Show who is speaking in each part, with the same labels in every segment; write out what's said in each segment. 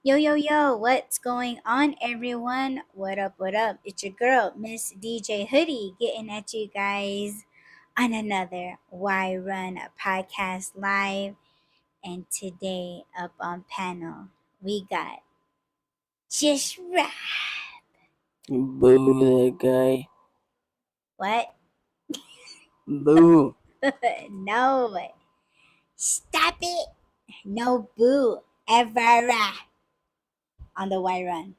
Speaker 1: Yo, yo, yo, what's going on, everyone? What up, what up? It's your girl, Miss DJ Hoodie, getting at you guys on another Why Run podcast live. And today, up on panel, we got Just Right.
Speaker 2: Boo that guy.
Speaker 1: What?
Speaker 2: Boo.
Speaker 1: No, stop it. No boo ever on the Why Run.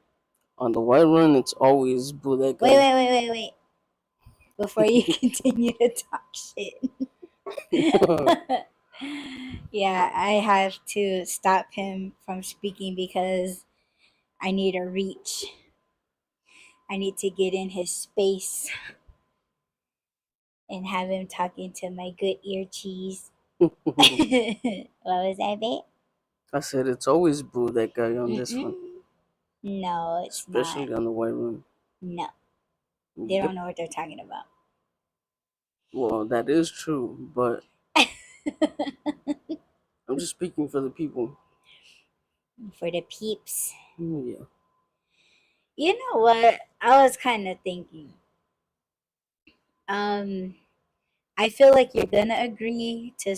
Speaker 2: On the white run, it's always boo that
Speaker 1: Wait,
Speaker 2: guy.
Speaker 1: wait. Before you continue to talk shit. Yeah, I have to stop him from speaking because I need a reach. I need to get in his space and have him talking to my good ear cheese. What was that, babe?
Speaker 2: I said it's always boo that guy on this one,
Speaker 1: No, it's not.
Speaker 2: especially on the white run.
Speaker 1: No, they don't know what they're talking about.
Speaker 2: Well, that is true, but I'm just speaking for the people.
Speaker 1: For the peeps.
Speaker 2: Yeah.
Speaker 1: You know what? I was kind of thinking. I feel like you're gonna agree to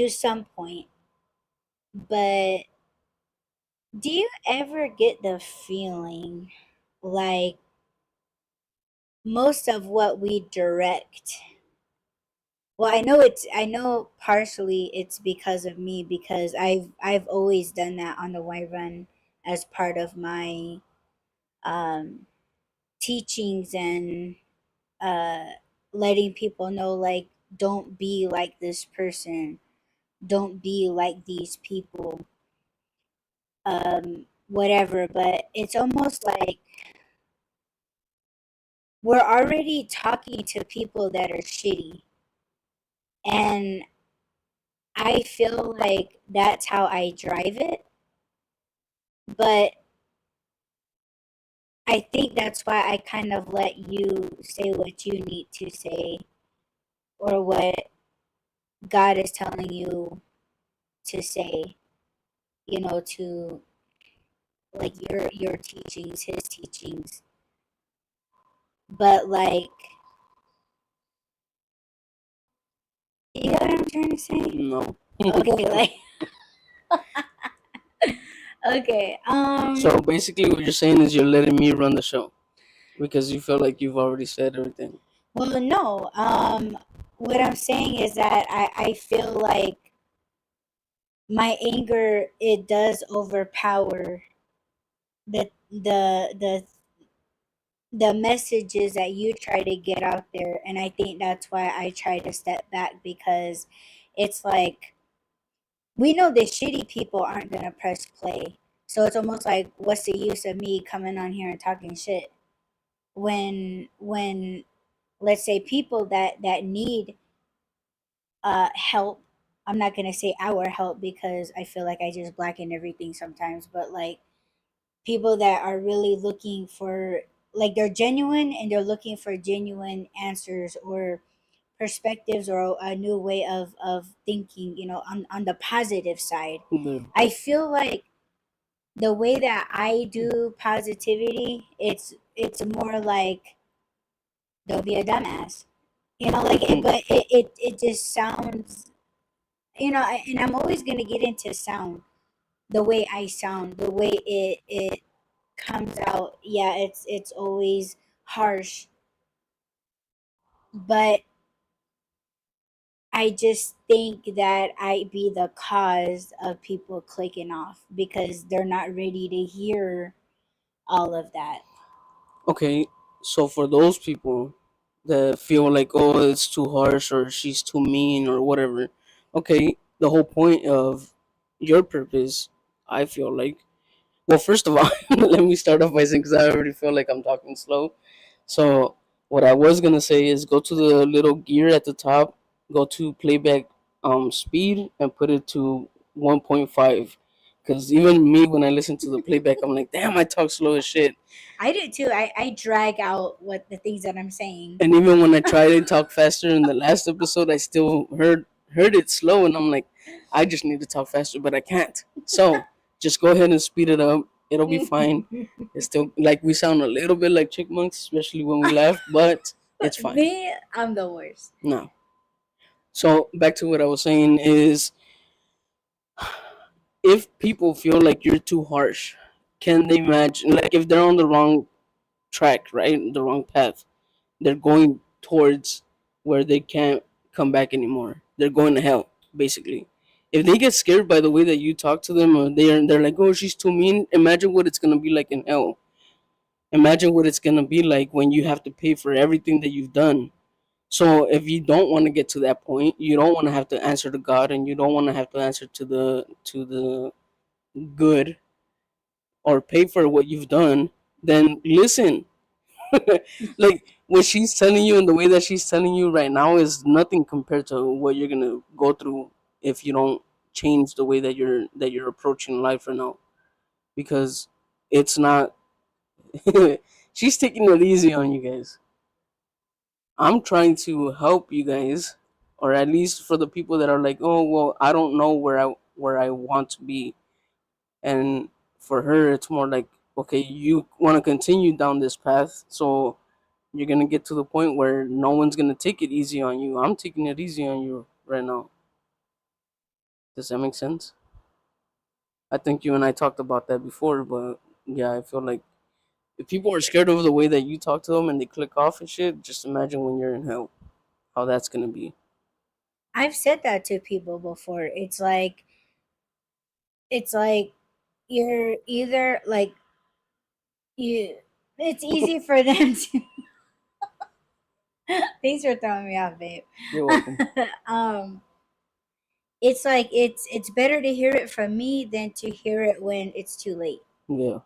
Speaker 1: some point, but do you ever get the feeling like most of what we direct? Well, I know partially it's because of me because I've always done that on the Y Run as part of my um, teachings and uh, letting people know like don't be like this person, don't be like these people, whatever. But it's almost like we're already talking to people that are shitty, and I feel like that's how I drive it. But I think that's why I kind of let you say what you need to say or what God is telling you to say, to like your teachings, his teachings. But like, you know what I'm trying to say?
Speaker 2: No.
Speaker 1: Okay, like okay.
Speaker 2: So basically, what you're saying is you're letting me run the show because you feel like you've already said everything.
Speaker 1: Well, no. What I'm saying is that I feel like my anger, it does overpower the the messages that you try to get out there, and I think that's why I try to step back because it's like we know the shitty people aren't gonna press play. So it's almost like what's the use of me coming on here and talking shit when let's say people that need help. I'm not gonna say our help because I feel like I just blacken everything sometimes, but like people that are really looking for, like, they're genuine and they're looking for genuine answers or perspectives or a new way of thinking, on the positive side.
Speaker 2: Yeah.
Speaker 1: I feel like the way that I do positivity, it's more like don't be a dumbass, like it, but it just sounds, and I'm always gonna get into sound, the way I sound, the way it comes out. Yeah, it's always harsh, but I just think that I be the cause of people clicking off because they're not ready to hear all of that.
Speaker 2: Okay, so for those people that feel like, oh, it's too harsh or she's too mean or whatever, okay, the whole point of your purpose, I feel like, well, first of all, let me start off by saying, because I already feel like I'm talking slow. So, what I was going to say is go to the little gear at the top, go to playback speed, and put it to 1.5. Because even me, when I listen to the playback, I'm like, damn, I talk slow as shit.
Speaker 1: I do too. I drag out what the things that I'm saying.
Speaker 2: And even when I tried to talk faster in the last episode, I still heard it slow, and I'm like, I just need to talk faster, but I can't. So Just go ahead and speed it up. It'll be fine. It's still like we sound a little bit like chipmunks, especially when we laugh, but it's fine.
Speaker 1: Me, I'm the worst.
Speaker 2: No. So back to what I was saying is, if people feel like you're too harsh, can they imagine, like, if they're on the wrong track, right, the wrong path, they're going towards where they can't come back anymore. They're going to hell, basically. If they get scared by the way that you talk to them, or they're like, "Oh, she's too mean." Imagine what it's gonna be like in hell. Imagine what it's gonna be like when you have to pay for everything that you've done. So if you don't want to get to that point, you don't want to have to answer to God, and you don't want to have to answer to the good, or pay for what you've done. Then listen. Like what she's telling you and the way that she's telling you right now is nothing compared to what you're gonna go through if you don't change the way that you're approaching life right now. Because it's not. She's taking it easy on you guys. I'm trying to help you guys, or at least for the people that are like, oh well, I don't know where I want to be. And for her, it's more like, okay, you want to continue down this path, so you're gonna get to the point where no one's gonna take it easy on you. I'm taking it easy on you right now. Does that make sense? I think you and I talked about that before, but yeah, I feel like if people are scared of the way that you talk to them and they click off and shit, just imagine when you're in hell, how that's gonna be.
Speaker 1: I've said that to people before. It's like you're either like you it's easy for them to thanks for throwing me off, babe.
Speaker 2: You're welcome.
Speaker 1: um it's like it's better to hear it from me than to hear it when it's too late.
Speaker 2: Yeah,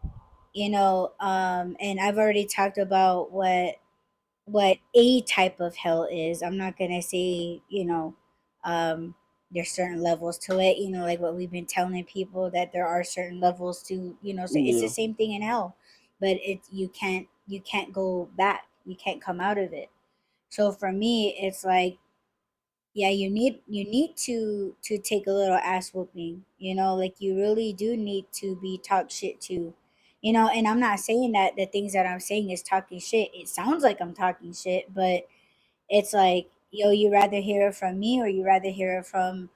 Speaker 1: And I've already talked about what a type of hell is. I'm not gonna say, there's certain levels to it, like what we've been telling people that there are certain levels to, so it's the
Speaker 2: yeah,
Speaker 1: same thing in hell. But you can't go back. You can't come out of it. So for me, it's like, yeah, you need to take a little ass whooping, like you really do need to be talked shit to. And I'm not saying that the things that I'm saying is talking shit. It sounds like I'm talking shit, but it's like, yo, you rather hear it from me, or you rather hear it from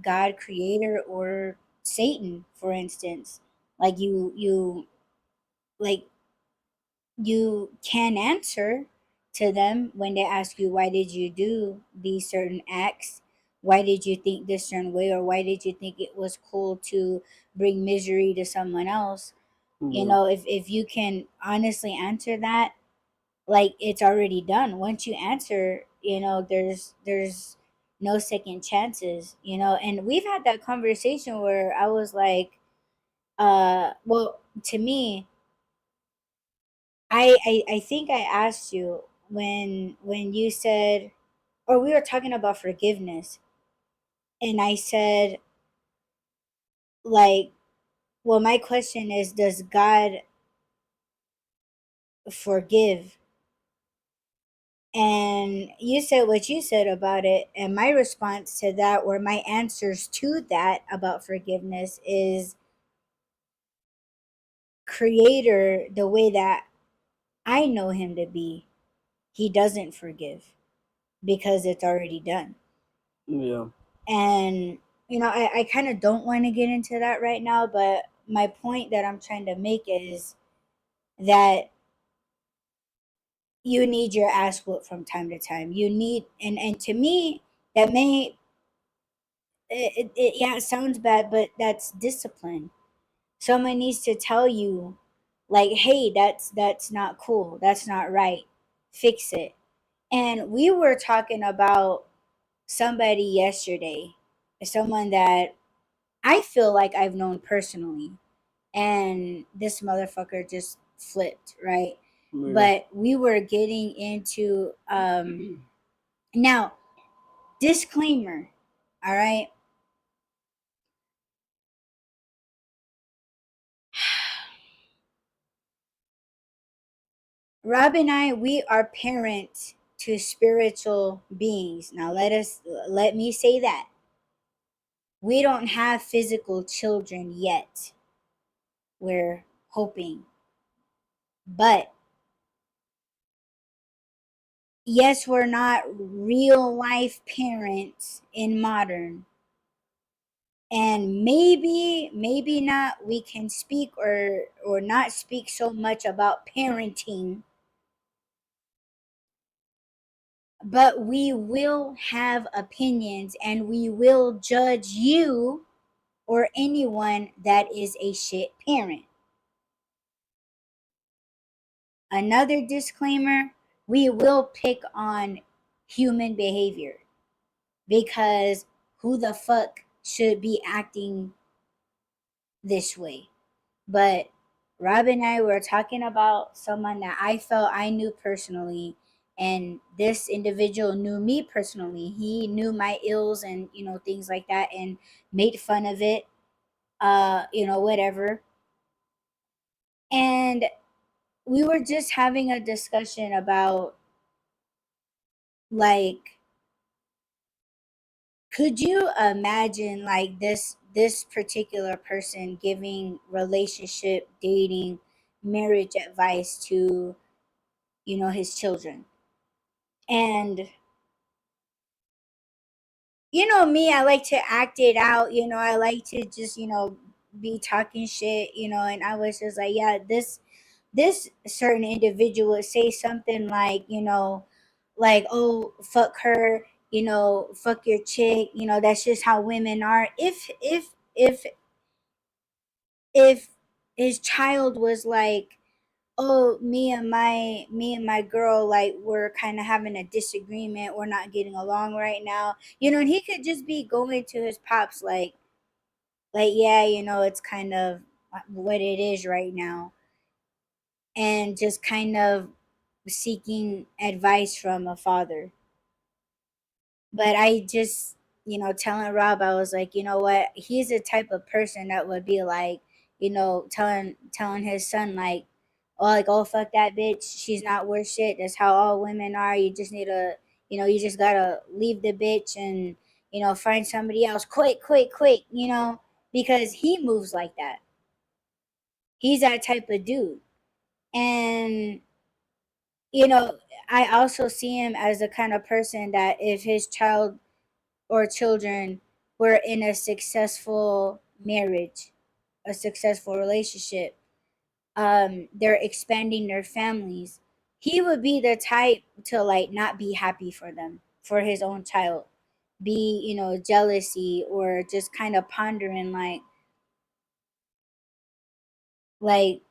Speaker 1: God creator, or Satan, for instance. Like you like you can answer to them when they ask you, why did you do these certain acts, why did you think this certain way, or why did you think it was cool to bring misery to someone else.
Speaker 2: yeah,
Speaker 1: If you can honestly answer that, like, it's already done. Once you answer, there's no second chances. And we've had that conversation where I was like, well, to me, I think I asked you when you said, or we were talking about forgiveness, and I said, like, well, my question is, does God forgive? And you said what you said about it, and my response to that, or my answers to that about forgiveness, is creator, the way that I know him to be, he doesn't forgive because it's already done.
Speaker 2: yeah,
Speaker 1: And I kind of don't want to get into that right now, but my point that I'm trying to make is that you need your ass whooped from time to time. You need, and to me, that may, yeah, it sounds bad, but that's discipline. Someone needs to tell you, like, hey, that's not cool, that's not right, fix it. And we were talking about somebody yesterday, someone that I feel like I've known personally, and this motherfucker just flipped, right?
Speaker 2: yeah.
Speaker 1: But we were getting into, now, disclaimer, all right? Rob and I, we are parents to spiritual beings. Now let me say that we don't have physical children yet. we're hoping. But yes, we're not real life parents in modern. And maybe not we can speak or not speak so much about parenting, but we will have opinions and we will judge you or anyone that is a shit parent. Another disclaimer, we will pick on human behavior because who the fuck should be acting this way? But Rob and I were talking about someone that I felt I knew personally, and this individual knew me personally. He knew my ills and things like that, and made fun of it. Whatever. And we were just having a discussion about, like, could you imagine like this particular person giving relationship, dating, marriage advice to his children? And me, I like to act it out. I like to just be talking shit. And I was just like, yeah, this certain individual would say something like, like, oh, fuck her, fuck your chick, that's just how women are. If his child was like, oh, me and my girl, like, we're kind of having a disagreement, we're not getting along right now, and he could just be going to his pops like, yeah, it's kind of what it is right now, and just kind of seeking advice from a father. But I just, telling Rob, I was like, you know what? He's the type of person that would be like, telling his son like, oh, like, oh, fuck that bitch. She's not worth shit. That's how all women are. You just need to, you just gotta leave the bitch and find somebody else, quick, quick, quick. Because he moves like that. He's that type of dude, and you know, I also see him as the kind of person that if his child or children were in a successful marriage, a successful relationship, they're expanding their families, he would be the type to like not be happy for them, for his own child, be jealousy or just kind of pondering like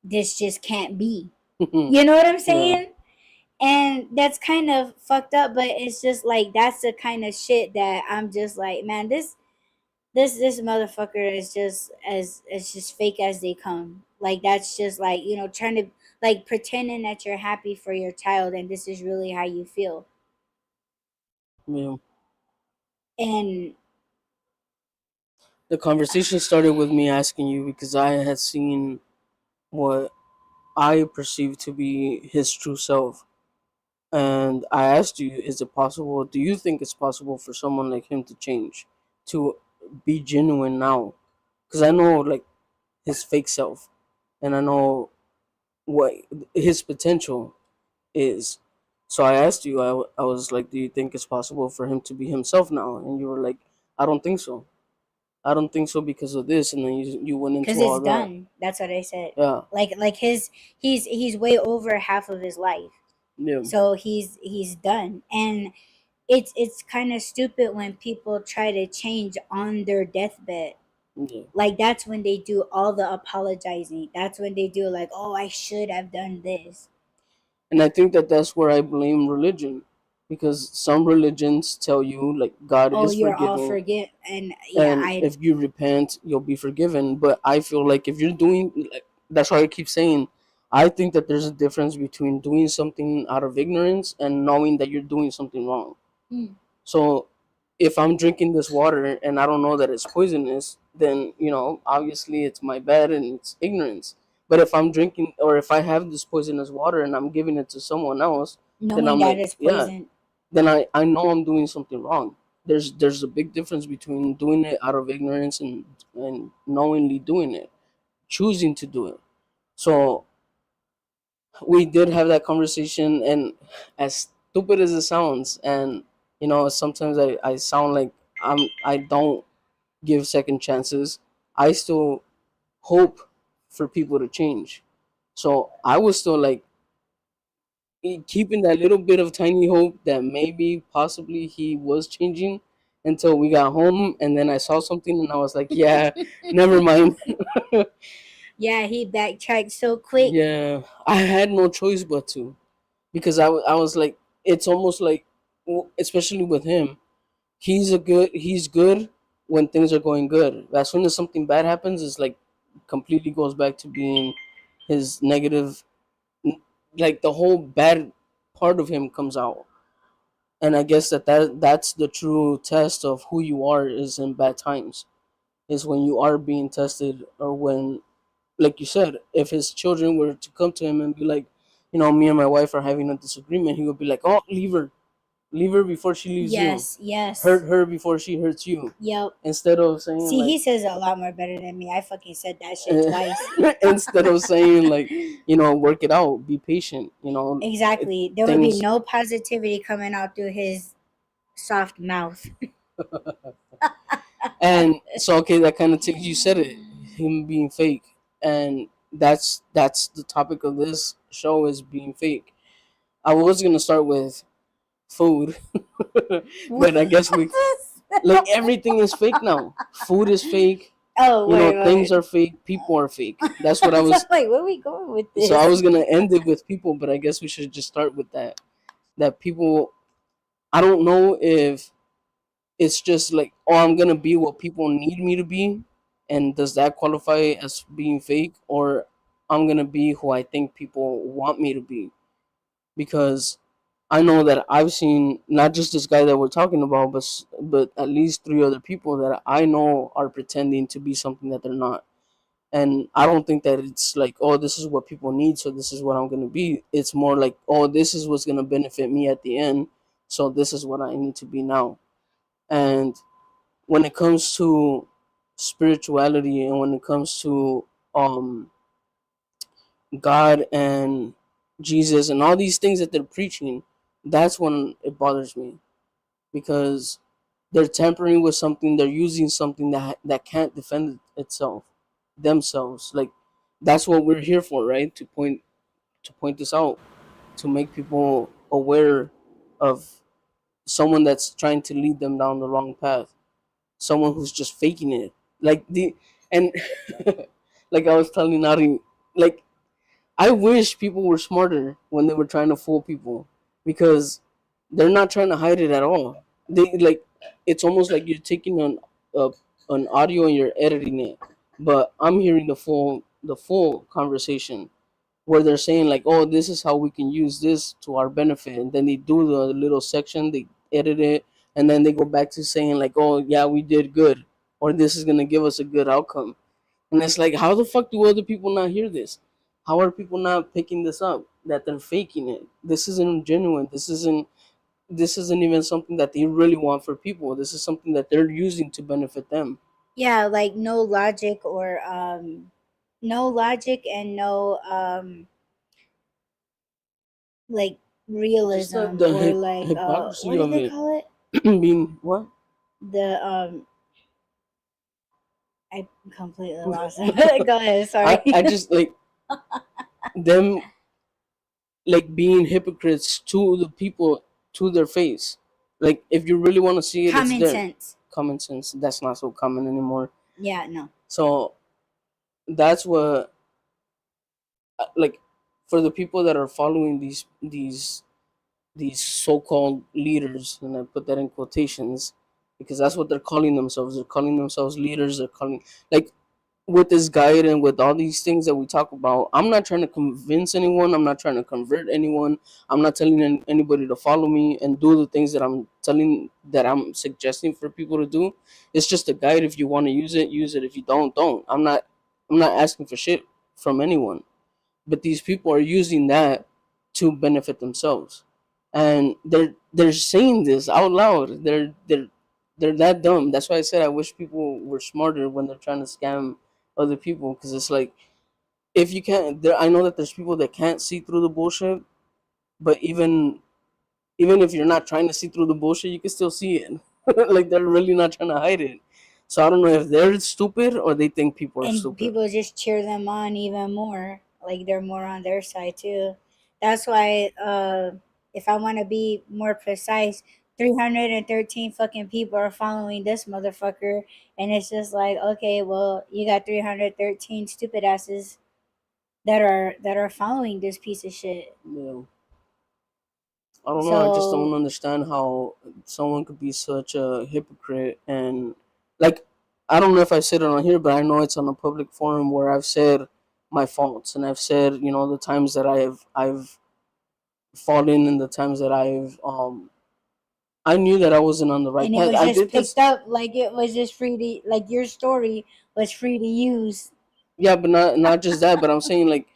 Speaker 1: this just can't be. You know what I'm
Speaker 2: Yeah,
Speaker 1: saying? And that's kind of fucked up, but it's just like that's the kind of shit that I'm just like, man, this motherfucker is just as it's just fake as they come. Like that's just like, trying to like pretending that you're happy for your child and this is really how you feel.
Speaker 2: yeah.
Speaker 1: And
Speaker 2: The conversation started with me asking you because I had seen what I perceived to be his true self. And I asked you, is it possible? Do you think it's possible for someone like him to change, to be genuine now? Because I know like his fake self, and I know what his potential is. So I asked you, I was like, do you think it's possible for him to be himself now? And you were like, I don't think so. I don't think so because of this. And then you went
Speaker 1: because
Speaker 2: into
Speaker 1: it's
Speaker 2: all that.
Speaker 1: done. That's what I said.
Speaker 2: Yeah,
Speaker 1: Like he's way over half of his life.
Speaker 2: yeah,
Speaker 1: So he's done. And it's kind of stupid when people try to change on their deathbed.
Speaker 2: yeah.
Speaker 1: Like that's when they do all the apologizing. That's when they do like, oh, I should have done this.
Speaker 2: And I think that that's where I blame religion, because some religions tell you like God
Speaker 1: Oh,
Speaker 2: is
Speaker 1: you're all
Speaker 2: forgiving,
Speaker 1: forget. And yeah,
Speaker 2: and
Speaker 1: I
Speaker 2: if you repent, you'll be forgiven. But I feel like if you're doing, like, that's why I keep saying, I think that there's a difference between doing something out of ignorance and knowing that you're doing something wrong.
Speaker 1: mm,
Speaker 2: So if I'm drinking this water and I don't know that it's poisonous, then obviously it's my bad and it's ignorance. But if I'm drinking, or if I have this poisonous water and I'm giving it to someone else, then
Speaker 1: knowing
Speaker 2: I'm
Speaker 1: that
Speaker 2: like,
Speaker 1: it's
Speaker 2: yeah,
Speaker 1: poison.
Speaker 2: then I know I'm doing something wrong. There's a big difference between doing it out of ignorance and knowingly doing it, choosing to do it. So we did have that conversation, and as stupid as it sounds, and sometimes I sound like I don't give second chances. I still hope for people to change. So I was still like keeping that little bit of tiny hope that maybe possibly he was changing until we got home, and then I saw something and I was like, yeah, never mind.
Speaker 1: Yeah, he backtracked so quick.
Speaker 2: Yeah, I had no choice but to, because I was like, it's almost like, especially with him, he's good when things are going good. As soon as something bad happens, it's like completely goes back to being his negative, like the whole bad part of him comes out. And I guess that's the true test of who you are, is in bad times, is when you are being tested, or when, like you said, if his children were to come to him and be like, me and my wife are having a disagreement, he would be like, oh, leave her before she leaves you,
Speaker 1: Yes, yes.
Speaker 2: hurt her before she hurts you,
Speaker 1: Yep.
Speaker 2: instead of saying
Speaker 1: See, he
Speaker 2: like,
Speaker 1: says it a lot more better than me. I fucking said that shit twice.
Speaker 2: instead of saying like, work it out, be patient,
Speaker 1: Exactly. There would be
Speaker 2: things.
Speaker 1: no positivity coming out through his soft mouth.
Speaker 2: And so, okay, that kind of takes, you said it, him being fake, and that's the topic of this show, is being fake. I was gonna start with food, but I guess we, like, everything is fake now. Food is fake.
Speaker 1: Oh,
Speaker 2: Things
Speaker 1: wait.
Speaker 2: are fake. People are fake. That's what I
Speaker 1: So,
Speaker 2: was.
Speaker 1: like, where are we going with
Speaker 2: So I
Speaker 1: this?
Speaker 2: was gonna end it with people, but I guess we should just start with that. That people, I don't know if it's just like, oh, I'm gonna be what people need me to be, and does that qualify as being fake, or I'm gonna be who I think people want me to be? Because I know that I've seen not just this guy that we're talking about, but at least three other people that I know are pretending to be something that they're not. And I don't think that it's like, oh, this is what people need, so this is what I'm gonna be. It's more like, oh, this is what's gonna benefit me at the end, so this is what I need to be now. And when it comes to spirituality, and when it comes to um God and Jesus and all these things that they're preaching, that's when it bothers me, because they're tampering with something, they're using something that can't defend itself themselves. Like, that's what we're here for, right? To point this out, to make people aware of someone that's trying to lead them down the wrong path, someone who's just faking it. Like the and like I was telling Ari, like, I wish people were smarter when they were trying to fool people, because they're not trying to hide it at all. They like, it's almost like you're taking uh, an audio and you're editing it, but I'm hearing the full conversation, where they're saying like, oh, this is how we can use this to our benefit, and then they do the little section, they edit it, and then they go back to saying like, oh yeah, we did good, or this is gonna give us a good outcome. And it's like, how the fuck do other people not hear this? How are people not picking this up? That they're faking it. This isn't genuine. This isn't even something that they really want for people. This is something that they're using to benefit them.
Speaker 1: Yeah, like no logic, or no logic, and no like
Speaker 2: Just the,
Speaker 1: realism,
Speaker 2: the
Speaker 1: or like what
Speaker 2: hypocrisy
Speaker 1: do
Speaker 2: of
Speaker 1: they
Speaker 2: it
Speaker 1: call it?
Speaker 2: being what?
Speaker 1: The I completely lost it. Go ahead,
Speaker 2: I
Speaker 1: sorry.
Speaker 2: just like them, like, being hypocrites to the people, to their face. Like, if you really want to see it, it's
Speaker 1: Common
Speaker 2: there.
Speaker 1: sense.
Speaker 2: Common sense, that's not so common anymore.
Speaker 1: Yeah, no.
Speaker 2: So that's what, like, for the people that are following these so-called leaders, and I put that in quotations, because that's what they're calling themselves. They're calling themselves leaders. They're calling, like, with this guide and with all these things that we talk about, I'm not trying to convince anyone. I'm not trying to convert anyone. I'm not telling anybody to follow me and do the things that I'm suggesting for people to do. It's just a guide. If you want to use it, use it. If you don't. I'm not asking for shit from anyone. But these people are using that to benefit themselves, and they're saying this out loud. They're that dumb. That's why I said I wish people were smarter when they're trying to scam other people, because it's like, if you can't, there, I know that there's people that can't see through the bullshit, but even if you're not trying to see through the bullshit, you can still see it. Like, they're really not trying to hide it. So I don't know if they're stupid or they think people are
Speaker 1: And
Speaker 2: stupid.
Speaker 1: people just cheer them on even more, like they're more on their side too. That's why if I want to be more precise, 313 fucking people are following this motherfucker, and it's just like, okay, well, you got 313 stupid asses that are following this piece of shit.
Speaker 2: Yeah. I don't know. I just don't
Speaker 1: So,
Speaker 2: understand how someone could be such a hypocrite. And, like, I don't know if I said it on here, but I know it's on a public forum where I've said my faults, and I've said, the times that I've fallen, and the times that I knew that I wasn't on the right
Speaker 1: and it
Speaker 2: path.
Speaker 1: was
Speaker 2: I
Speaker 1: just
Speaker 2: did this.
Speaker 1: picked up like it was just free to, like your story was free to use.
Speaker 2: Yeah, but not just that. But I'm saying, like,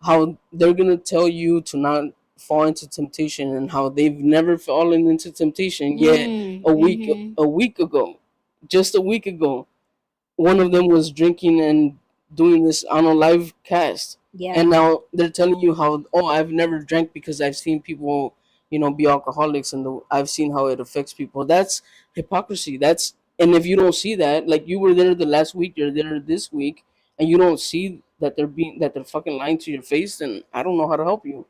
Speaker 2: how they're gonna tell you to not fall into temptation, and how they've never fallen into temptation yet.
Speaker 1: Mm-hmm.
Speaker 2: A week ago, just a week ago, one of them was drinking and doing this on a live cast, and
Speaker 1: Yeah.
Speaker 2: now they're telling you how, oh, I've never drank because I've seen people, be alcoholics, and I've seen how it affects people. That's hypocrisy. And if you don't see that, like, you were there the last week, you're there this week, and you don't see that they're fucking lying to your face, then I don't know how to help you.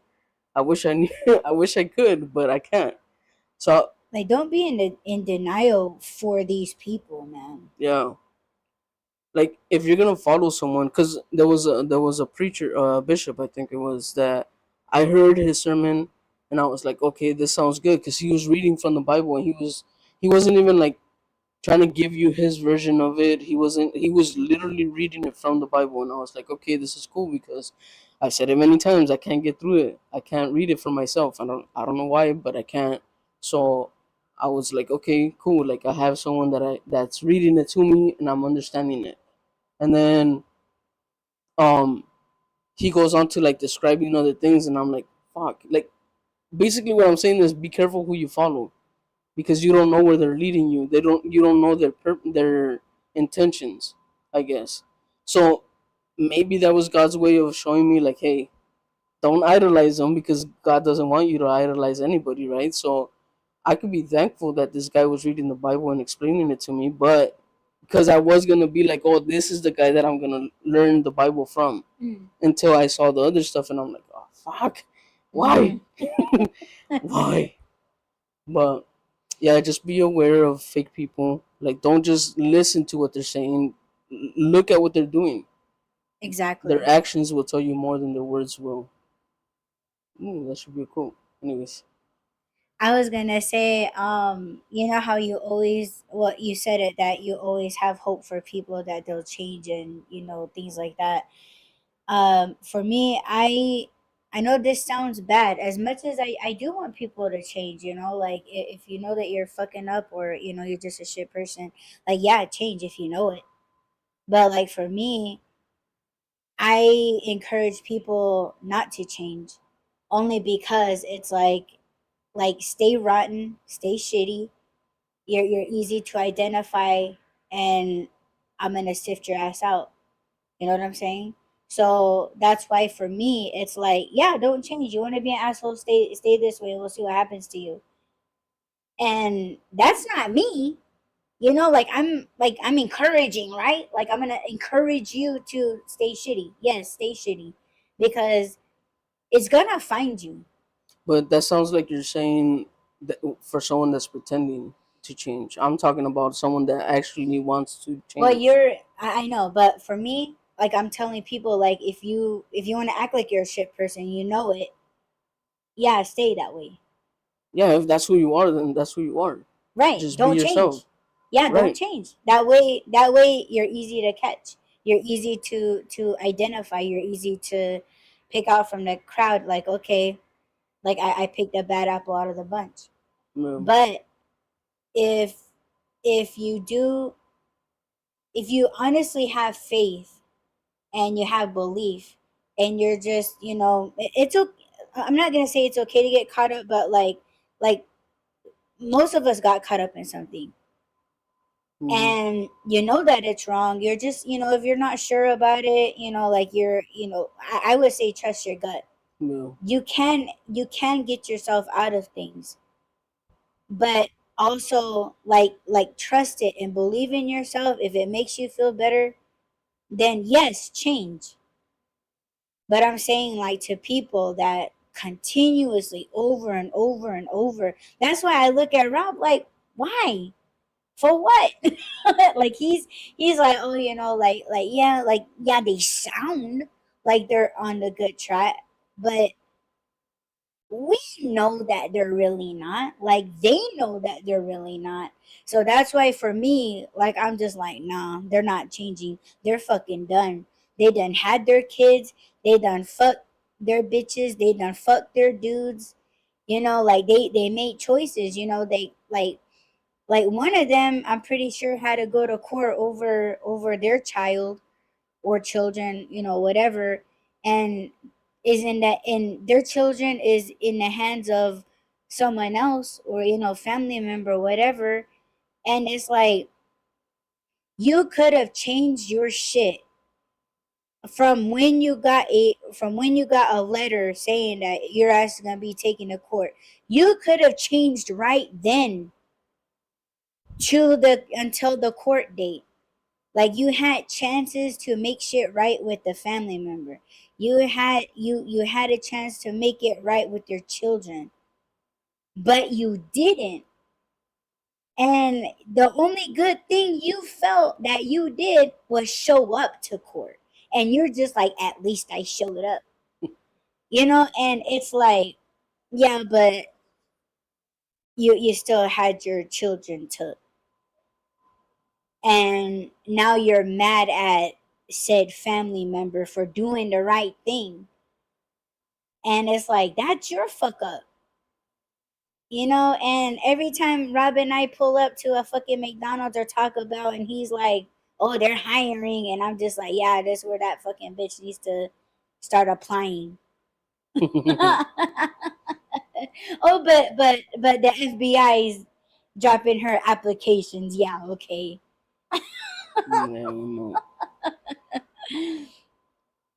Speaker 2: I wish I knew. I wish I could, but I can't. So
Speaker 1: Like, don't be in denial for these people, man.
Speaker 2: yeah, like, if you're gonna follow someone, because there was a preacher, bishop, I think it was, that I heard his sermon, and I was like, okay, this sounds good, because he was reading from the Bible, and he wasn't even like trying to give you his version of it. He was literally reading it from the Bible, and I was like, okay, this is cool, because I've said it many times, I can't get through it. I can't read it for myself. I don't know why, but I can't. So I was like, okay, cool. Like, I have someone that's reading it to me, and I'm understanding it. And then um he goes on to, like, describing other things, and I'm like, fuck. Like, basically what I'm saying is, be careful who you follow, because you don't know where they're leading you. You don't know their intentions, I guess. So maybe that was God's way of showing me, like, hey, don't idolize them, because God doesn't want you to idolize anybody, right? So I could be thankful that this guy was reading the Bible and explaining it to me, but because I was gonna be like, oh, this is the guy that I'm gonna learn the Bible from,
Speaker 1: Mm.
Speaker 2: until I saw the other stuff, and I'm like, oh, fuck, why, why? But yeah, just be aware of fake people. Like, don't just listen to what they're saying. Look at what they're doing. Their
Speaker 1: Exactly.
Speaker 2: actions will tell you more than their words will. That should be cool. Anyways,
Speaker 1: I was gonna say, you know how you always, well, you said it, that you always have hope for people that they'll change, and things like that. For me, I know this sounds bad. As much as I do want people to change, like, if you know that you're fucking up, or you're just a shit person, like, yeah, change if you know it. But like for me, I encourage people not to change, only because it's like stay rotten, stay shitty. You're easy to identify, and I'm gonna sift your ass out. You know what I'm saying? So that's why for me it's like, yeah, don't change. You want to be an asshole, stay this way, and we'll see what happens to you. And that's not me. Like I'm encouraging, right? Like I'm gonna encourage you to stay shitty. Yes, stay shitty, because it's gonna find you.
Speaker 2: but that sounds like you're saying that for someone that's pretending to change. I'm talking about someone that actually wants to
Speaker 1: Well,
Speaker 2: change.
Speaker 1: I know, but for me, like I'm telling people, like if you want to act like you're a shit person, you know it. Yeah, stay that way.
Speaker 2: Yeah, if that's who you are, then that's who you are.
Speaker 1: Right.
Speaker 2: Just be
Speaker 1: Don't
Speaker 2: yourself.
Speaker 1: change. Yeah, don't
Speaker 2: Right.
Speaker 1: change. That way you're easy to catch. You're easy to identify. You're easy to pick out from the crowd, like, okay, like I picked a bad apple out of the bunch.
Speaker 2: Yeah.
Speaker 1: But if if you do if you honestly have faith, and you have belief, and you're just, it's okay. I'm not gonna say it's okay to get caught up, but like most of us got caught up in something.
Speaker 2: Mm-hmm.
Speaker 1: and you know that it's wrong. You're just, if you're not sure about it, like I would say trust your gut.
Speaker 2: Yeah.
Speaker 1: You can get yourself out of things, but also like trust it and believe in yourself. If it makes you feel better, then yes, change. But I'm saying, like, to people that continuously over and over and over, that's why I look at Rob like, why? For what? Like he's like, oh, like, yeah, they sound like they're on the good track, but we know that they're really not. Like, they know that they're really not. So that's why for me, like, I'm just like, nah, they're not changing. They're fucking done. They done had their kids. They done fucked their bitches. They done fucked their dudes. Like, they made choices. They like one of them, I'm pretty sure, had to go to court over their child or children, whatever, and is in that in their children is in the hands of someone else, or family member, whatever. And it's like, you could have changed your shit from when you got a letter saying that your ass is gonna be taken to court. You could have changed right then to the until the court date. Like, you had chances to make shit right with the family member. You had a chance to make it right with your children, but you didn't. And the only good thing you felt that you did was show up to court. And you're just like, at least I showed up. And it's like, yeah, but you still had your children took. And now you're mad at said family member for doing the right thing. And it's like, that's your fuck up. And every time Rob and I pull up to a fucking McDonald's or Taco Bell, and he's like, oh, they're hiring, and I'm just like, yeah, that's where that fucking bitch needs to start applying. Oh, but the FBI's dropping her applications. Yeah, okay.
Speaker 2: Yeah, no.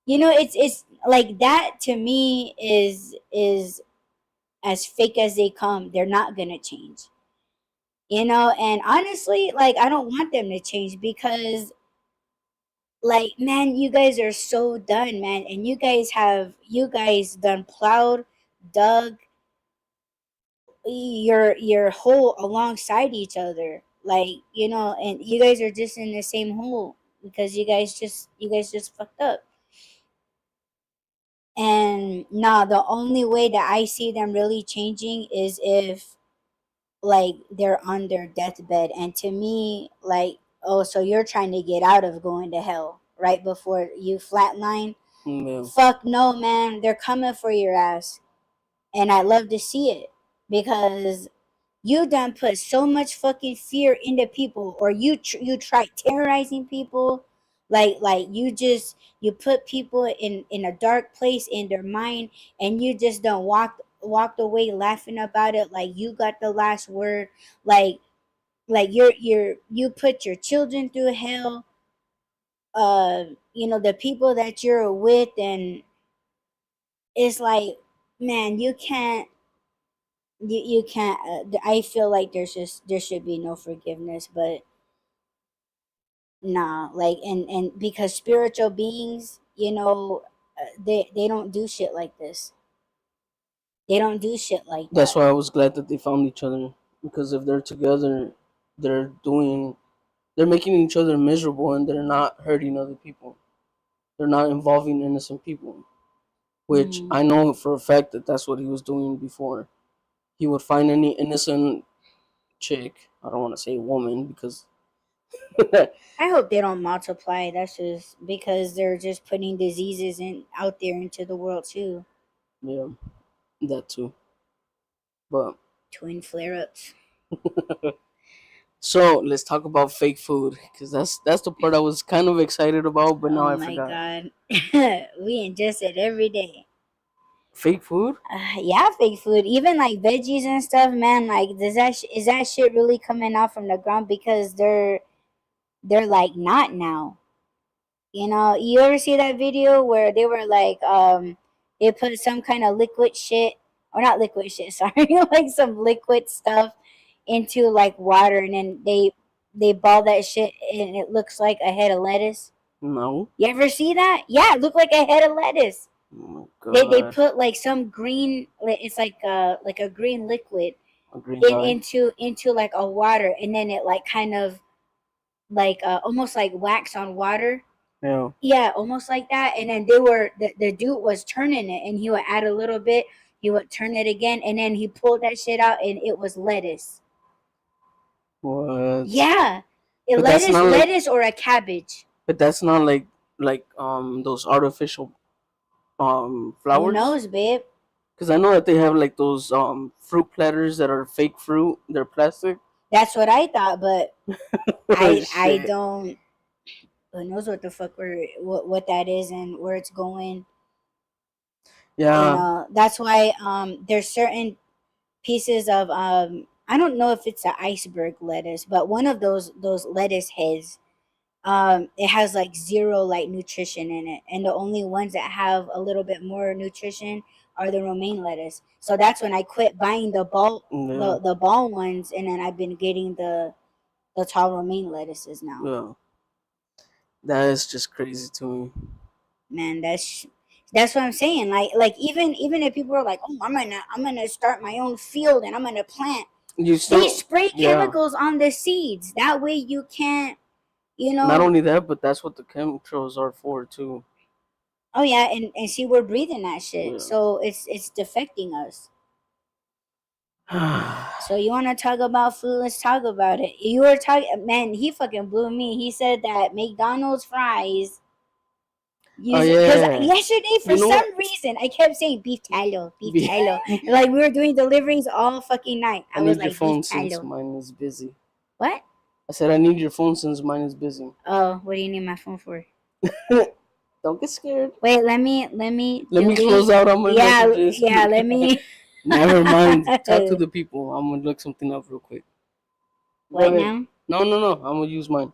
Speaker 1: It's like that. To me, is as fake as they come. They're not gonna change. And honestly, like, I don't want them to change, because, like, man, you guys are so done, man. And you guys done plowed, dug your hole alongside each other, like, and you guys are just in the same hole, because you guys just fucked up. And nah, the only way that I see them really changing is if, like, they're on their deathbed. And to me, like, oh, so you're trying to get out of going to hell right before you flatline?
Speaker 2: Yeah.
Speaker 1: Fuck no, man. They're coming for your ass. And I love to see it, because you done put so much fucking fear into people, or you try terrorizing people. Like, you put people in a dark place in their mind, and you just don't walked away laughing about it, like you got the last word. Like you put your children through hell, the people that you're with. And it's like, man, you can't. I feel like there should be no forgiveness. But nah, like, and because spiritual beings, they don't do shit like this. They don't do shit like
Speaker 2: That's
Speaker 1: that.
Speaker 2: why I was glad that they found each other, because if they're together, they're doing, they're making each other miserable, and they're not hurting other people. They're not involving innocent people, which
Speaker 1: Mm.
Speaker 2: I know for a fact that that's what he was doing before. He would find any innocent chick. I don't want to say woman because
Speaker 1: I hope they don't multiply. That's just because they're just putting diseases in out there into the world too.
Speaker 2: yeah, that too. But
Speaker 1: Twin flare ups.
Speaker 2: so let's talk about fake food, because that's the part I was kind of excited about, but now
Speaker 1: Oh
Speaker 2: I
Speaker 1: my
Speaker 2: forgot.
Speaker 1: god. We ingest it every day.
Speaker 2: Fake food?
Speaker 1: Yeah, fake food. Even like veggies and stuff, man. Like, is that shit really coming out from the ground? Because they're they're like not now. You know, you ever see that video where they were like, they put some kind of liquid shit, or not liquid shit, sorry, like some liquid stuff into like water, and then they ball that shit, and it looks like a head of lettuce.
Speaker 2: No.
Speaker 1: You ever see that? Yeah, it looked like a head of lettuce.
Speaker 2: Oh my
Speaker 1: They
Speaker 2: god.
Speaker 1: put like some green, it's like a green liquid
Speaker 2: A green dye.
Speaker 1: into like a water, and then it like kind of like almost like wax on water.
Speaker 2: Yeah.
Speaker 1: Yeah, almost like that. And then the dude was turning it, and he would add a little bit, he would turn it again, and then he pulled that shit out, and it was lettuce.
Speaker 2: What?
Speaker 1: Yeah,
Speaker 2: But that's not like.
Speaker 1: lettuce or a cabbage.
Speaker 2: But that's not like those artificial
Speaker 1: Who
Speaker 2: flowers.
Speaker 1: knows, babe?
Speaker 2: Because I know that they have like those fruit platters that are fake fruit. They're plastic.
Speaker 1: That's what I thought, but
Speaker 2: Oh
Speaker 1: I
Speaker 2: shit.
Speaker 1: don't. Who knows what the fuck what that is and where it's going? You
Speaker 2: Yeah.
Speaker 1: know, that's why there's certain pieces of I don't know if it's an iceberg lettuce, but one of those lettuce heads, it has like zero like nutrition in it, and the only ones that have a little bit more nutrition are the romaine lettuce. So that's when I quit buying
Speaker 2: Yeah.
Speaker 1: the ball ones, and then I've been getting the tall romaine lettuces now.
Speaker 2: Yeah. That is just crazy to me.
Speaker 1: Man, that's what I'm saying. Like even if people are like, oh, I'm gonna start my own field and I'm gonna plant,
Speaker 2: You
Speaker 1: they
Speaker 2: still.
Speaker 1: spray
Speaker 2: Yeah.
Speaker 1: chemicals on the seeds. That way you can't, you
Speaker 2: Not
Speaker 1: know.
Speaker 2: only that, but that's what the chemtrails are for too.
Speaker 1: Oh yeah, and see, we're breathing that shit,
Speaker 2: Yeah.
Speaker 1: so it's defecting us. So you want to talk about food? Let's talk about it. You were talking, man. He fucking blew me. He said that McDonald's fries
Speaker 2: Oh
Speaker 1: use, because
Speaker 2: yeah.
Speaker 1: yesterday for
Speaker 2: You know what?
Speaker 1: some reason I kept saying beef tallow, beef tallow. Like we were doing deliveries all fucking night.
Speaker 2: I
Speaker 1: I was
Speaker 2: need your
Speaker 1: like beef
Speaker 2: phone since
Speaker 1: tallow.
Speaker 2: mine is busy.
Speaker 1: What?
Speaker 2: I said I need your phone since mine is busy.
Speaker 1: Oh, what do you need my phone for?
Speaker 2: Don't get scared.
Speaker 1: Wait, let me
Speaker 2: Let me close
Speaker 1: delete.
Speaker 2: out on my
Speaker 1: Yeah,
Speaker 2: messages.
Speaker 1: yeah. Let me.
Speaker 2: Never mind. Talk to the people. I'm gonna look something up real quick. Go
Speaker 1: What
Speaker 2: ahead.
Speaker 1: now?
Speaker 2: No. I'm gonna use mine.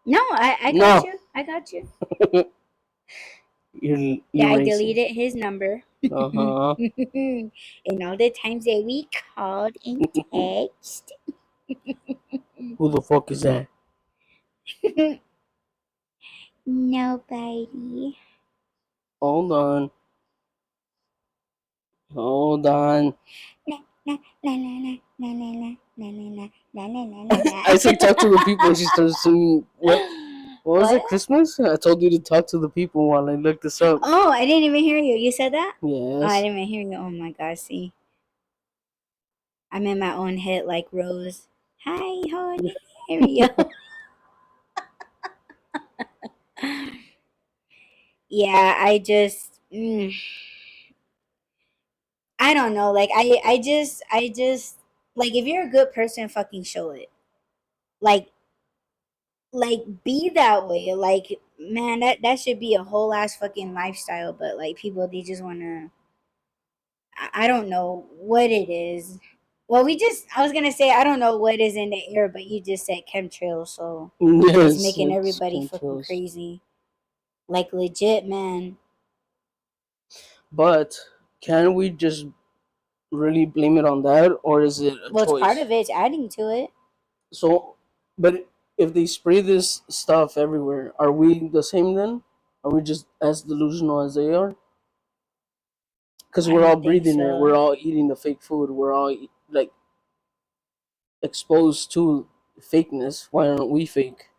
Speaker 1: No, I got
Speaker 2: No.
Speaker 1: you. I got you.
Speaker 2: You're
Speaker 1: Yeah, I
Speaker 2: erasing.
Speaker 1: deleted his number.
Speaker 2: Uh huh.
Speaker 1: And all the times that we called and text.
Speaker 2: Who the fuck is that?
Speaker 1: Nobody.
Speaker 2: Hold on. Hold on.
Speaker 1: La, la, la, la, la, la, la, la, la, la, la, la, la, la.
Speaker 2: I said talk to the people. She started singing. What? What was
Speaker 1: What?
Speaker 2: it? Christmas? I told you to talk to the people while I looked this up.
Speaker 1: Oh, I didn't even hear you. You said that? Oh, I
Speaker 2: Yes.
Speaker 1: didn't even hear you. Oh my god, see. I'm in my own head like Rose. Hi, honey. Here we go. Yeah, I don't know. Like I just like if you're a good person, fucking show it. Like be that way. Like man, that should be a whole ass fucking lifestyle. But like people, they just wanna. I don't know what it is. Well, I was gonna say I don't know what is in the air, but you just said chemtrails, so it's
Speaker 2: Yes,
Speaker 1: making
Speaker 2: it's
Speaker 1: everybody fucking
Speaker 2: chemtrails.
Speaker 1: crazy. Like legit, man.
Speaker 2: But can we just really blame it on that, or is it a
Speaker 1: Well, it's part
Speaker 2: choice?
Speaker 1: of it. It's adding to it.
Speaker 2: So, but if they spray this stuff everywhere, are we the same then? Are we just as delusional as they are? Because
Speaker 1: I
Speaker 2: we're all
Speaker 1: don't think
Speaker 2: breathing it,
Speaker 1: so.
Speaker 2: we're all eating the fake food, we're all like exposed to fakeness. Why aren't we fake?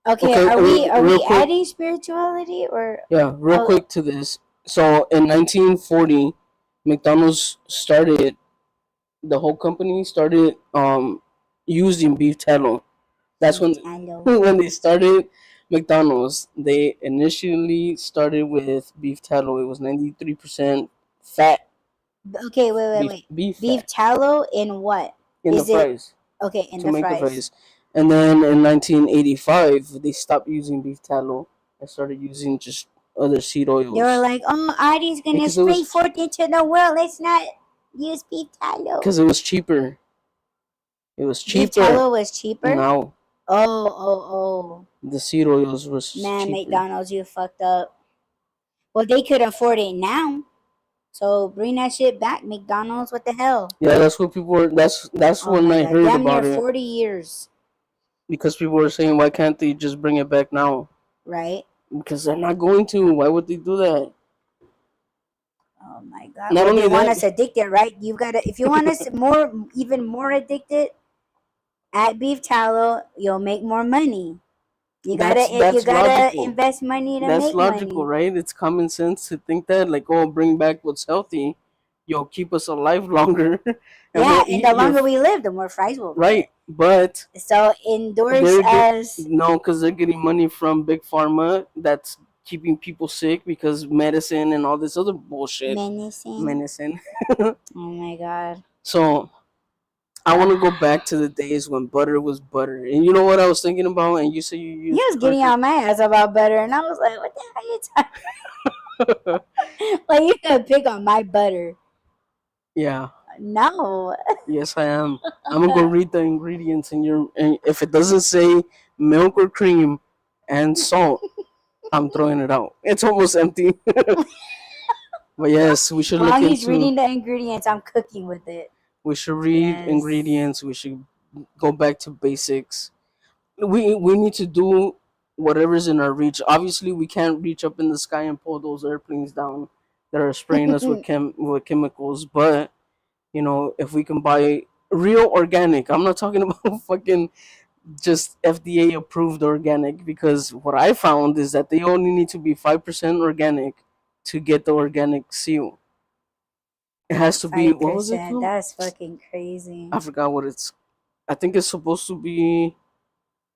Speaker 1: Okay,
Speaker 2: Okay,
Speaker 1: are
Speaker 2: real
Speaker 1: we
Speaker 2: quick.
Speaker 1: adding spirituality or
Speaker 2: Yeah, real
Speaker 1: oh
Speaker 2: quick to this. So in 1940, McDonald's started, the whole company started using beef tallow. That's
Speaker 1: beef
Speaker 2: when
Speaker 1: tallow?
Speaker 2: when they started McDonald's. They initially started with beef tallow. It was 93% fat,
Speaker 1: Okay, wait.
Speaker 2: beef
Speaker 1: Beef
Speaker 2: fat
Speaker 1: tallow in what?
Speaker 2: in the
Speaker 1: Is it
Speaker 2: fries
Speaker 1: okay in
Speaker 2: to
Speaker 1: the
Speaker 2: make the
Speaker 1: fries?
Speaker 2: fries. And then in 1985, they stopped using beef tallow and started using just other seed
Speaker 1: They were
Speaker 2: oils
Speaker 1: like, "Oh, Artie's gonna
Speaker 2: because it
Speaker 1: spring
Speaker 2: was
Speaker 1: forth into the world. Let's not use beef tallow."
Speaker 2: because it was cheaper. It was
Speaker 1: Beef
Speaker 2: cheaper.
Speaker 1: tallow was cheaper?
Speaker 2: No.
Speaker 1: Oh.
Speaker 2: The seed oils was
Speaker 1: Man,
Speaker 2: cheaper.
Speaker 1: McDonald's, you fucked up. Well, they could afford it now. So bring that shit back, McDonald's. What the hell?
Speaker 2: Yeah, that's what people were. That's
Speaker 1: Oh
Speaker 2: when
Speaker 1: my
Speaker 2: I
Speaker 1: god,
Speaker 2: heard
Speaker 1: damn near
Speaker 2: about it,
Speaker 1: 40 years,
Speaker 2: because people were saying, why can't they just bring it back now?
Speaker 1: right?
Speaker 2: Because they're not going to. Why would they do that?
Speaker 1: Oh my god.
Speaker 2: Not
Speaker 1: Well, they
Speaker 2: only
Speaker 1: want
Speaker 2: that,
Speaker 1: us addicted, right? You gotta, if you want us even more addicted, at beef tallow, you'll make more money. You
Speaker 2: that's
Speaker 1: gotta
Speaker 2: logical.
Speaker 1: invest money to
Speaker 2: That's
Speaker 1: make
Speaker 2: logical,
Speaker 1: money.
Speaker 2: right? It's common sense to think that, like, oh, bring back what's healthy, you'll keep us alive longer, and
Speaker 1: Yeah,
Speaker 2: we'll
Speaker 1: and
Speaker 2: eat
Speaker 1: the
Speaker 2: your
Speaker 1: longer we live, the more fries we'll get.
Speaker 2: right. But
Speaker 1: So endorse
Speaker 2: they're get
Speaker 1: us.
Speaker 2: no, because they're getting money from big pharma. That's keeping people sick because medicine and all this other bullshit.
Speaker 1: Menacing.
Speaker 2: Medicine.
Speaker 1: Oh my god.
Speaker 2: So I want to go back to the days when butter was butter. And you know what I was thinking about? And you say you
Speaker 1: He
Speaker 2: use
Speaker 1: was getting
Speaker 2: perfect.
Speaker 1: on my ass about butter, and I was like, "What the hell are you talking?" Like you gonna pick on my butter?
Speaker 2: Yeah.
Speaker 1: No.
Speaker 2: Yes, I am. I'm gonna go read the ingredients and if it doesn't say milk or cream and salt, I'm throwing it out. It's almost empty. But yes, we should look
Speaker 1: While he's
Speaker 2: into.
Speaker 1: reading the ingredients, I'm cooking with it.
Speaker 2: We should read
Speaker 1: Yes.
Speaker 2: ingredients. We should go back to basics. We need to do whatever's in our reach. Obviously, we can't reach up in the sky and pull those airplanes down that are spraying us with chemicals. But you know, if we can buy real organic, I'm not talking about fucking just FDA approved organic, because what I found is that they only need to be 5% organic to get the organic seal. It has to be,
Speaker 1: Five
Speaker 2: what was it
Speaker 1: percent.
Speaker 2: called?
Speaker 1: That's fucking crazy.
Speaker 2: I forgot what it's. I think it's supposed to be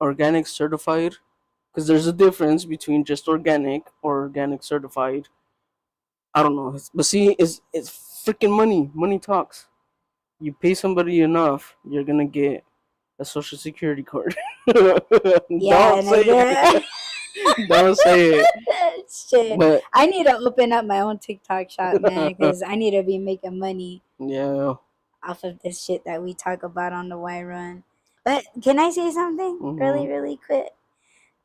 Speaker 2: organic certified, because there's a difference between just organic or organic certified. I don't know, but see, it's freaking money. Money talks. You pay somebody enough, you're gonna get a social security card.
Speaker 1: Yeah,
Speaker 2: Don't
Speaker 1: and I
Speaker 2: say it.
Speaker 1: did.
Speaker 2: Don't say it.
Speaker 1: Shit.
Speaker 2: But
Speaker 1: I need to open up my own TikTok shop, man, because I need to be making money
Speaker 2: yeah.
Speaker 1: off of this shit that we talk about on the Y Run. But can I say something
Speaker 2: Hmm.
Speaker 1: really, really quick?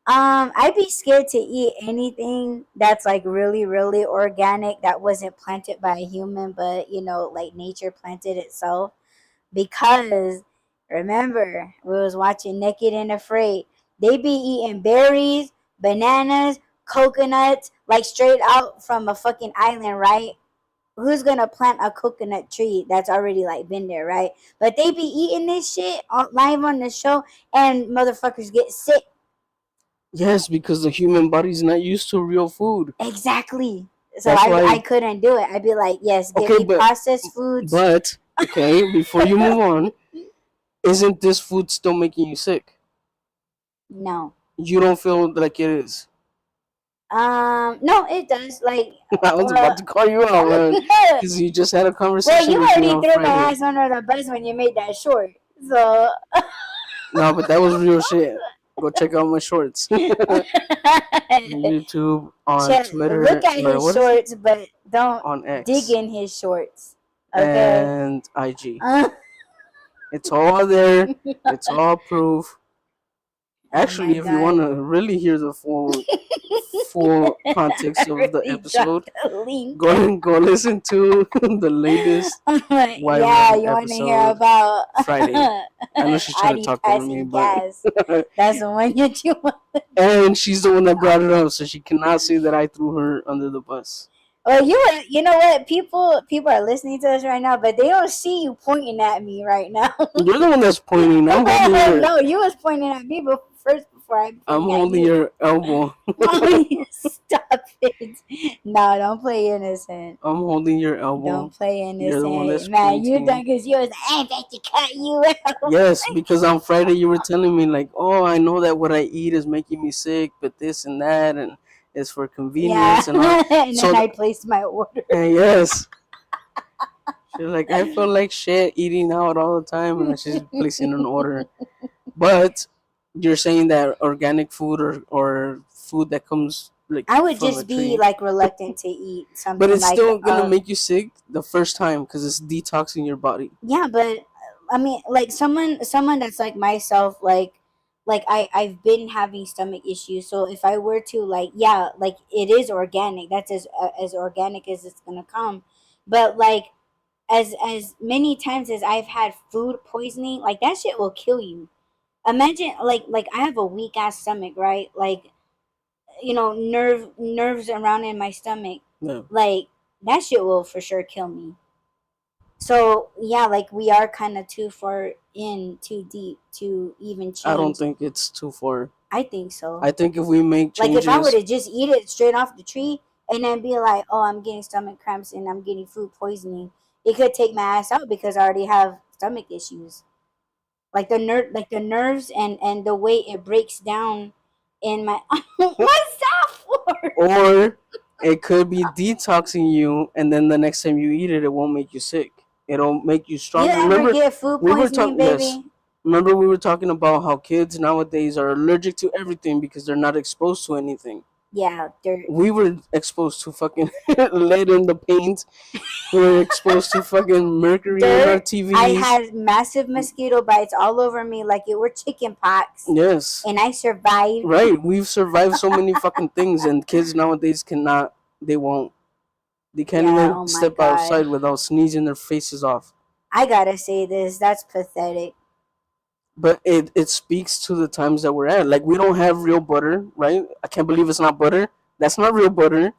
Speaker 1: I'd be scared to eat anything that's like really, really organic that wasn't planted by a human, but like nature planted itself. Because remember, we was watching Naked and Afraid. They be eating berries, bananas, coconuts, like straight out from a fucking island, right? Who's gonna plant a coconut tree that's already like been there, right? But they be eating this shit live on the show, and motherfuckers get sick.
Speaker 2: Yes, because the human body's not used to real food.
Speaker 1: Exactly. So
Speaker 2: That's
Speaker 1: I
Speaker 2: why.
Speaker 1: couldn't do it. I'd be like, yes, give
Speaker 2: Okay,
Speaker 1: me processed foods.
Speaker 2: but okay, before you move on, isn't this food still making you sick?
Speaker 1: No.
Speaker 2: You don't feel like it is.
Speaker 1: No, it does. Like,
Speaker 2: I was
Speaker 1: uh,
Speaker 2: about to call you out, man, because you just had a
Speaker 1: well,
Speaker 2: conversation
Speaker 1: you
Speaker 2: with me
Speaker 1: already
Speaker 2: on
Speaker 1: threw my
Speaker 2: Friday.
Speaker 1: ass under the bus when you made that short. So,
Speaker 2: No, but that was real shit. Go check out my shorts. YouTube, on
Speaker 1: look
Speaker 2: Twitter,
Speaker 1: at
Speaker 2: or
Speaker 1: his
Speaker 2: what is it?
Speaker 1: shorts, but don't
Speaker 2: On
Speaker 1: dig
Speaker 2: X
Speaker 1: in his shorts. Okay.
Speaker 2: and IG. It's all there. It's all proof.
Speaker 1: Oh my
Speaker 2: Actually, if you want
Speaker 1: god.
Speaker 2: to really hear the full context
Speaker 1: I
Speaker 2: of the
Speaker 1: already
Speaker 2: episode,
Speaker 1: dropped the link.
Speaker 2: go and go listen to the latest Y
Speaker 1: Yeah,
Speaker 2: Run
Speaker 1: you want to hear
Speaker 2: episode
Speaker 1: about
Speaker 2: Friday. I know she's trying to
Speaker 1: Adi
Speaker 2: talk over me,
Speaker 1: passing
Speaker 2: but
Speaker 1: gas. That's the one that you want.
Speaker 2: and she's the one that brought it up, so she cannot say that I threw her under the bus.
Speaker 1: Well, you know what? People are listening to us right now, but they don't see you pointing at me right now.
Speaker 2: You're the one that's pointing.
Speaker 1: No, you was pointing at me first before I
Speaker 2: I'm
Speaker 1: pointed at
Speaker 2: holding
Speaker 1: you.
Speaker 2: your elbow.
Speaker 1: Oh, stop it! No, don't play innocent.
Speaker 2: I'm holding your elbow.
Speaker 1: Don't play
Speaker 2: You're the one that's
Speaker 1: innocent, man. You
Speaker 2: pointing.
Speaker 1: done because you was I bet to cut you out.
Speaker 2: Yes, because on Friday you were telling me like, oh, I know that what I eat is making me sick, but this and that, and it's for
Speaker 1: Yeah,
Speaker 2: convenience and all.
Speaker 1: and
Speaker 2: So,
Speaker 1: then I placed my order.
Speaker 2: and yes, she's like, I feel like shit eating out all the time, and she's placing an order. But you're saying that organic food or food that comes like
Speaker 1: I would
Speaker 2: from a
Speaker 1: just be
Speaker 2: tree,
Speaker 1: like reluctant to eat
Speaker 2: but
Speaker 1: something
Speaker 2: it's
Speaker 1: like
Speaker 2: still gonna make you sick the first time because it's detoxing your body.
Speaker 1: yeah, but I mean, like someone that's like myself, like I've been having stomach issues. So if I were to like, yeah, like it is organic. That's as organic as it's gonna come. But like as many times as I've had food poisoning, like that shit will kill you. Imagine like I have a weak ass stomach, right? Like nerves around in my stomach,
Speaker 2: Yeah.
Speaker 1: like that shit will for sure kill me. So yeah, like we are kind of too far in, too deep to even
Speaker 2: I don't
Speaker 1: change.
Speaker 2: think it's too far.
Speaker 1: I think so.
Speaker 2: I think if we make
Speaker 1: Like if I were
Speaker 2: changes,
Speaker 1: to just eat it straight off the tree and then be like, oh, I'm getting stomach cramps and I'm getting food poisoning, it could take my ass out because I already have stomach issues. Like the nerves and the way it breaks down in my what's that for?
Speaker 2: or it could be detoxing you, and then the next time you eat it, it won't make you sick. It'll make you
Speaker 1: You
Speaker 2: stronger.
Speaker 1: ever
Speaker 2: Remember,
Speaker 1: get food
Speaker 2: we were
Speaker 1: poisoning,
Speaker 2: talking. Yes,
Speaker 1: baby?
Speaker 2: remember we were talking about how kids nowadays are allergic to everything because they're not exposed to anything.
Speaker 1: Yeah, they're
Speaker 2: We were exposed to fucking lead in the paint. We were exposed to fucking mercury in our
Speaker 1: dirt. I
Speaker 2: TVs.
Speaker 1: had massive mosquito bites all over me like it were chicken pox,
Speaker 2: Yes,
Speaker 1: and I survived.
Speaker 2: right. We've survived so many fucking things, and kids nowadays cannot. They won't. They can't
Speaker 1: Yeah,
Speaker 2: even
Speaker 1: oh my
Speaker 2: step
Speaker 1: god.
Speaker 2: outside without sneezing their faces off.
Speaker 1: I gotta say this. That's pathetic.
Speaker 2: But it speaks to the times that we're at. Like we don't have real butter, right? I can't believe it's not butter. That's not real butter.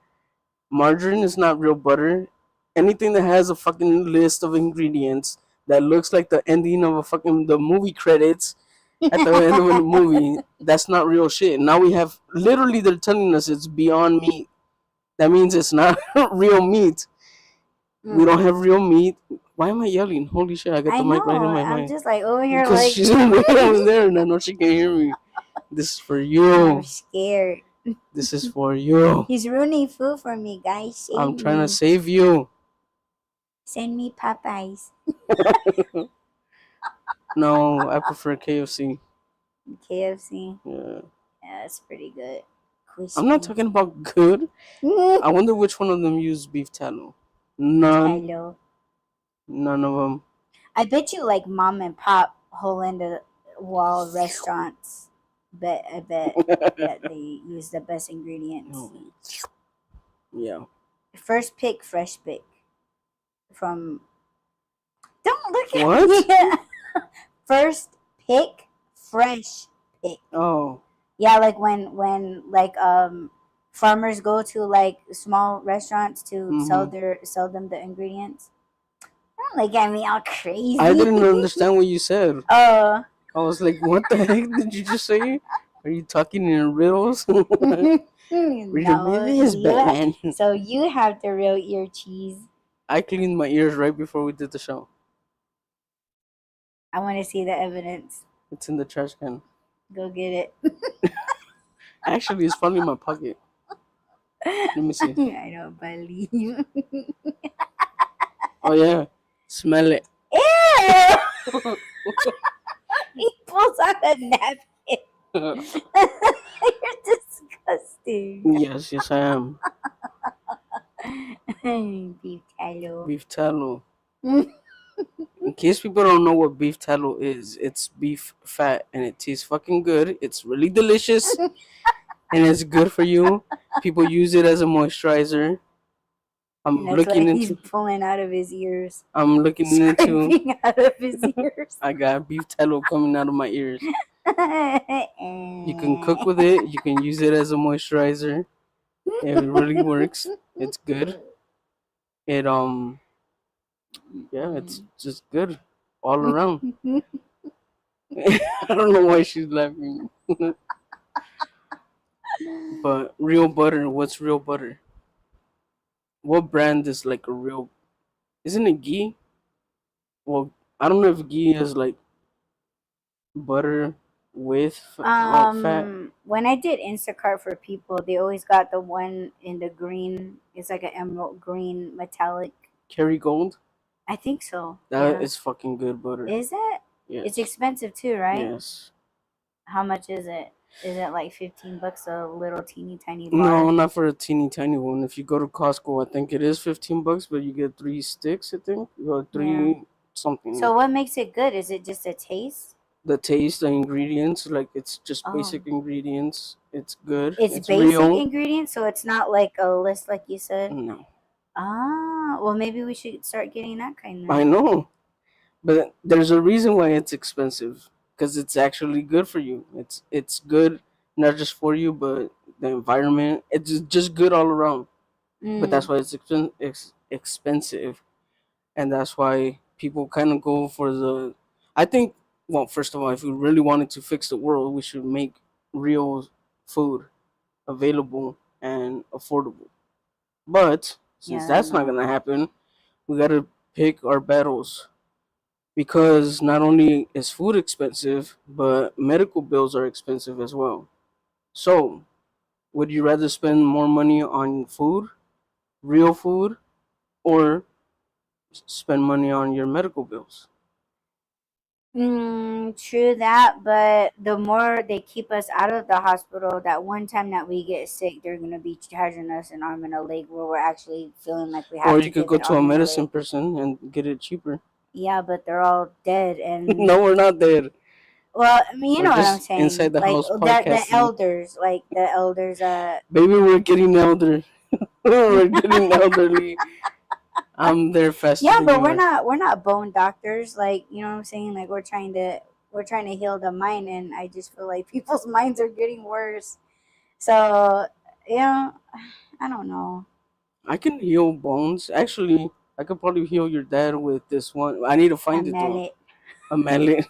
Speaker 2: Margarine is not real butter. Anything that has a fucking list of ingredients that looks like the ending of a fucking the movie credits at the end of a movie, that's not real shit. Now we have literally they're telling us it's beyond meat. That means it's not real meat. We don't have real meat. Why am I yelling? Holy shit! I got
Speaker 1: I
Speaker 2: the mic right
Speaker 1: know.
Speaker 2: in my
Speaker 1: I'm
Speaker 2: mind
Speaker 1: just like over here
Speaker 2: because
Speaker 1: like
Speaker 2: she's way over there, and I know she can hear me. This is for
Speaker 1: I'm
Speaker 2: you.
Speaker 1: scared.
Speaker 2: This is for you.
Speaker 1: He's ruining food for me, guys.
Speaker 2: I'm
Speaker 1: Save
Speaker 2: trying to
Speaker 1: me.
Speaker 2: save you.
Speaker 1: Send me Popeyes.
Speaker 2: No, I prefer KFC.
Speaker 1: KFC.
Speaker 2: Yeah.
Speaker 1: Yeah, that's pretty good.
Speaker 2: I'm not
Speaker 1: Crispy.
Speaker 2: talking about good. I wonder which one of them used beef tallow. None.
Speaker 1: Hello.
Speaker 2: None of them.
Speaker 1: I bet you like mom and pop hole in the wall restaurants. I bet that they use the best ingredients.
Speaker 2: Oh, yeah.
Speaker 1: First pick, fresh pick from. Don't look at
Speaker 2: What?
Speaker 1: me. First pick, fresh pick.
Speaker 2: Oh.
Speaker 1: Yeah, like when like farmers go to like small restaurants to
Speaker 2: Mm-hmm.
Speaker 1: sell them the ingredients. Don't look at me all crazy.
Speaker 2: I didn't understand what you said.
Speaker 1: Oh.
Speaker 2: I was like, what the heck did you just say? Are you talking in riddles?
Speaker 1: No,
Speaker 2: Riddles, Batman.
Speaker 1: so you have the real ear cheese.
Speaker 2: I cleaned my ears right before we did the show.
Speaker 1: I want to see the evidence.
Speaker 2: It's in the trash can.
Speaker 1: Go get it.
Speaker 2: Actually, it's probably in my pocket. Let me see.
Speaker 1: I don't believe.
Speaker 2: Oh yeah, smell it.
Speaker 1: Ew! He pulls out a napkin. You're disgusting.
Speaker 2: Yes, yes, I am.
Speaker 1: Beef tallow.
Speaker 2: Beef tallow. In case people don't know what beef tallow is, it's beef fat and it tastes fucking good. It's really delicious and it's good for you. People use it as a moisturizer.
Speaker 1: And that's what he's pulling out of his ears.
Speaker 2: I'm looking into.
Speaker 1: Scraping out of his ears.
Speaker 2: I got beef tallow coming out of my ears. You can cook with it. You can use it as a moisturizer. It really works. It's good. It yeah, it's just good all around. I don't know why she's laughing. But real butter, what's real butter? What brand is like a real? Isn't it ghee? Well, I don't know if ghee is like butter with fat.
Speaker 1: When I did Instacart for people, they always got the one in the green. It's like an emerald green metallic.
Speaker 2: Kerrygold.
Speaker 1: I think so.
Speaker 2: That is fucking good butter.
Speaker 1: Is it?
Speaker 2: Yes.
Speaker 1: It's expensive too, right?
Speaker 2: Yes.
Speaker 1: How much is it? Is it like $15 a little teeny tiny bar?
Speaker 2: No, not for a teeny tiny one. If you go to Costco, I think it is $15, but you get 3 sticks. I think you got three something.
Speaker 1: So what makes it good? Is it just a taste?
Speaker 2: The taste, the ingredients, like it's just
Speaker 1: Oh,
Speaker 2: basic ingredients. It's good.
Speaker 1: it's
Speaker 2: It's
Speaker 1: basic
Speaker 2: real.
Speaker 1: ingredients, so it's not like a list like you said.
Speaker 2: No,
Speaker 1: Ah, well maybe we should start getting that kind
Speaker 2: I
Speaker 1: then.
Speaker 2: know, but there's a reason why it's expensive because it's actually good for you. It's good not just for you, but the environment. It's just good all around. But that's
Speaker 1: Mm,
Speaker 2: why it's expensive, and that's why people kind of go for the. I think, well, first of all, if we really wanted to fix the world, we should make real food available and affordable. But since
Speaker 1: yeah, I
Speaker 2: that's not
Speaker 1: know.
Speaker 2: gonna happen, we gotta pick our battles because not only is food expensive, but medical bills are expensive as well. So, would you rather spend more money on food, real food, or spend money on your medical bills?
Speaker 1: True that, but the more they keep us out of the hospital, that one time that we get sick, they're gonna be charging us an arm and a leg where we're actually feeling like we
Speaker 2: Or
Speaker 1: have
Speaker 2: you
Speaker 1: to
Speaker 2: could
Speaker 1: give
Speaker 2: go
Speaker 1: an
Speaker 2: to a
Speaker 1: arm and a
Speaker 2: medicine
Speaker 1: leg.
Speaker 2: person and get it cheaper.
Speaker 1: Yeah, but they're all dead and
Speaker 2: No, we're not there.
Speaker 1: well, I mean, you
Speaker 2: We're
Speaker 1: know what I'm
Speaker 2: just
Speaker 1: saying.
Speaker 2: inside the
Speaker 1: Like
Speaker 2: house
Speaker 1: the
Speaker 2: podcasting.
Speaker 1: elders, like the elders.
Speaker 2: Baby, we're getting elder. We're getting elderly. I'm there faster
Speaker 1: Yeah,
Speaker 2: than
Speaker 1: but
Speaker 2: you
Speaker 1: we're
Speaker 2: are.
Speaker 1: not bone doctors. Like you know what I'm saying. Like we're trying to heal the mind, and I just feel like people's minds are getting worse. So yeah, I don't know.
Speaker 2: I can heal bones. Actually, I could probably heal your dad with this one. I need to
Speaker 1: A
Speaker 2: find it though.
Speaker 1: mallet.
Speaker 2: A mallet.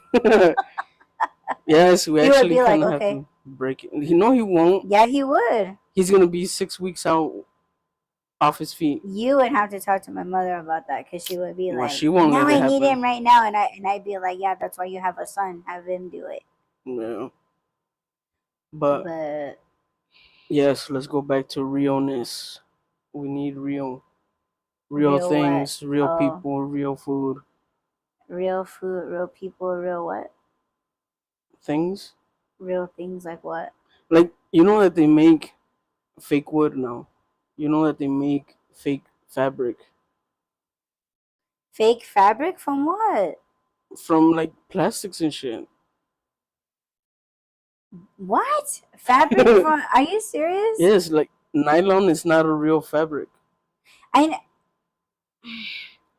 Speaker 2: Yes, we
Speaker 1: He would
Speaker 2: actually
Speaker 1: be like,
Speaker 2: kind of have
Speaker 1: okay,
Speaker 2: to break it. You know he won't.
Speaker 1: yeah, he would.
Speaker 2: He's gonna be 6 weeks out off his feet.
Speaker 1: You would have to talk to my mother about that because she would be
Speaker 2: Well,
Speaker 1: like,
Speaker 2: she won't
Speaker 1: "Now
Speaker 2: let it
Speaker 1: I need
Speaker 2: happen.
Speaker 1: him right now," and I'd be like, "Yeah, that's why you have a son. Have him do it."
Speaker 2: No. But
Speaker 1: But
Speaker 2: yes, let's go back to realness. We need real
Speaker 1: real what?
Speaker 2: things, real
Speaker 1: Oh,
Speaker 2: people, real food.
Speaker 1: real food, real people, real what?
Speaker 2: Things
Speaker 1: Real things like what?
Speaker 2: like you know that they make fake wood now. You know that they make fake fabric
Speaker 1: Fake fabric from what?
Speaker 2: from like plastics and shit.
Speaker 1: What? Fabric from? Are you serious?
Speaker 2: Yes, like nylon is not a real fabric.
Speaker 1: I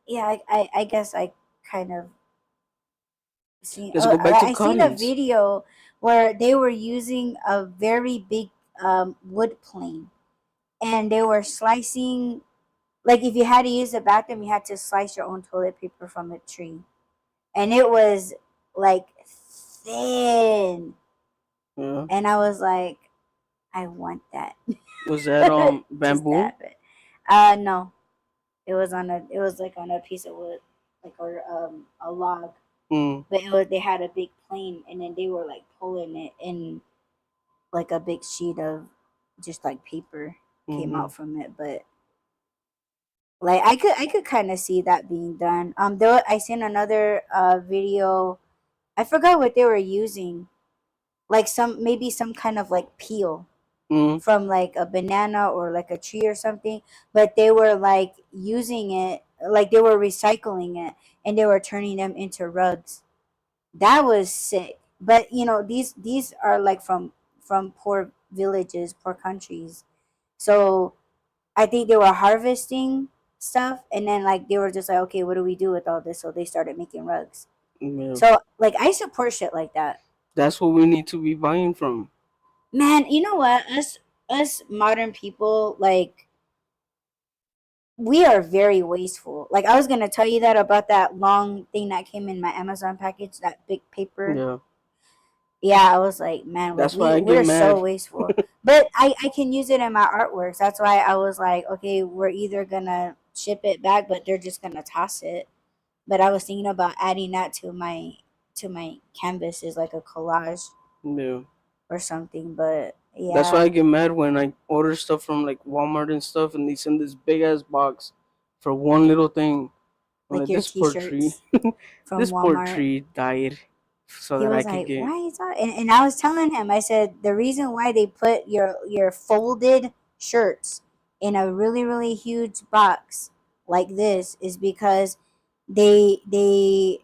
Speaker 1: yeah, I guess I kind of seen.
Speaker 2: Let's
Speaker 1: Oh,
Speaker 2: go back to
Speaker 1: I seen a
Speaker 2: cottons.
Speaker 1: video where they were using a very big wood plane, and they were slicing. Like if you had to use the bathroom, you had to slice your own toilet paper from a tree, and it was like thin.
Speaker 2: Yeah.
Speaker 1: And I was like, I want that.
Speaker 2: Was that
Speaker 1: Just to
Speaker 2: bamboo?
Speaker 1: have it. No, it was like on a piece of wood, like or a log.
Speaker 2: Mm.
Speaker 1: But they had a big plane, and then they were like pulling it, and like a big sheet of just like paper came
Speaker 2: Mm-hmm.
Speaker 1: out from it. But like I could kind of see that being done. Though I seen another video. I forgot what they were using, like maybe some kind of like peel
Speaker 2: Mm.
Speaker 1: from like a banana or like a tree or something, but they were like using it, like they were recycling it, and they were turning them into rugs. That was sick. But you know, these are like from poor villages, poor countries. So I think they were harvesting stuff, and then like they were just like, okay, what do we do with all this? So they started making rugs.
Speaker 2: Yeah.
Speaker 1: So like I support shit like that.
Speaker 2: That's what we need to be buying from.
Speaker 1: Man, you know what? Us modern people, like we are very wasteful. Like I was gonna tell you that about that long thing that came in my Amazon package, that big paper.
Speaker 2: Yeah.
Speaker 1: Yeah, I was like, man, like
Speaker 2: That's why I get
Speaker 1: we're so
Speaker 2: mad.
Speaker 1: wasteful. But I can use it in my artworks. That's why I was like, okay, we're either gonna ship it back, but they're just gonna toss it. But I was thinking about adding that to my canvases, like a collage
Speaker 2: Yeah.
Speaker 1: or something. But
Speaker 2: That's why
Speaker 1: yeah,
Speaker 2: I get mad when I order stuff from like Walmart and stuff, and they send this big ass box for one little thing. I'm
Speaker 1: like
Speaker 2: like,
Speaker 1: your
Speaker 2: this poor tree,
Speaker 1: t-shirts from
Speaker 2: this poor
Speaker 1: Walmart.
Speaker 2: tree died so
Speaker 1: He
Speaker 2: that I
Speaker 1: was
Speaker 2: could
Speaker 1: like,
Speaker 2: get.
Speaker 1: "Why is that?" And I was telling him, I said, the reason why they put your folded shirts in a really really huge box like this is because they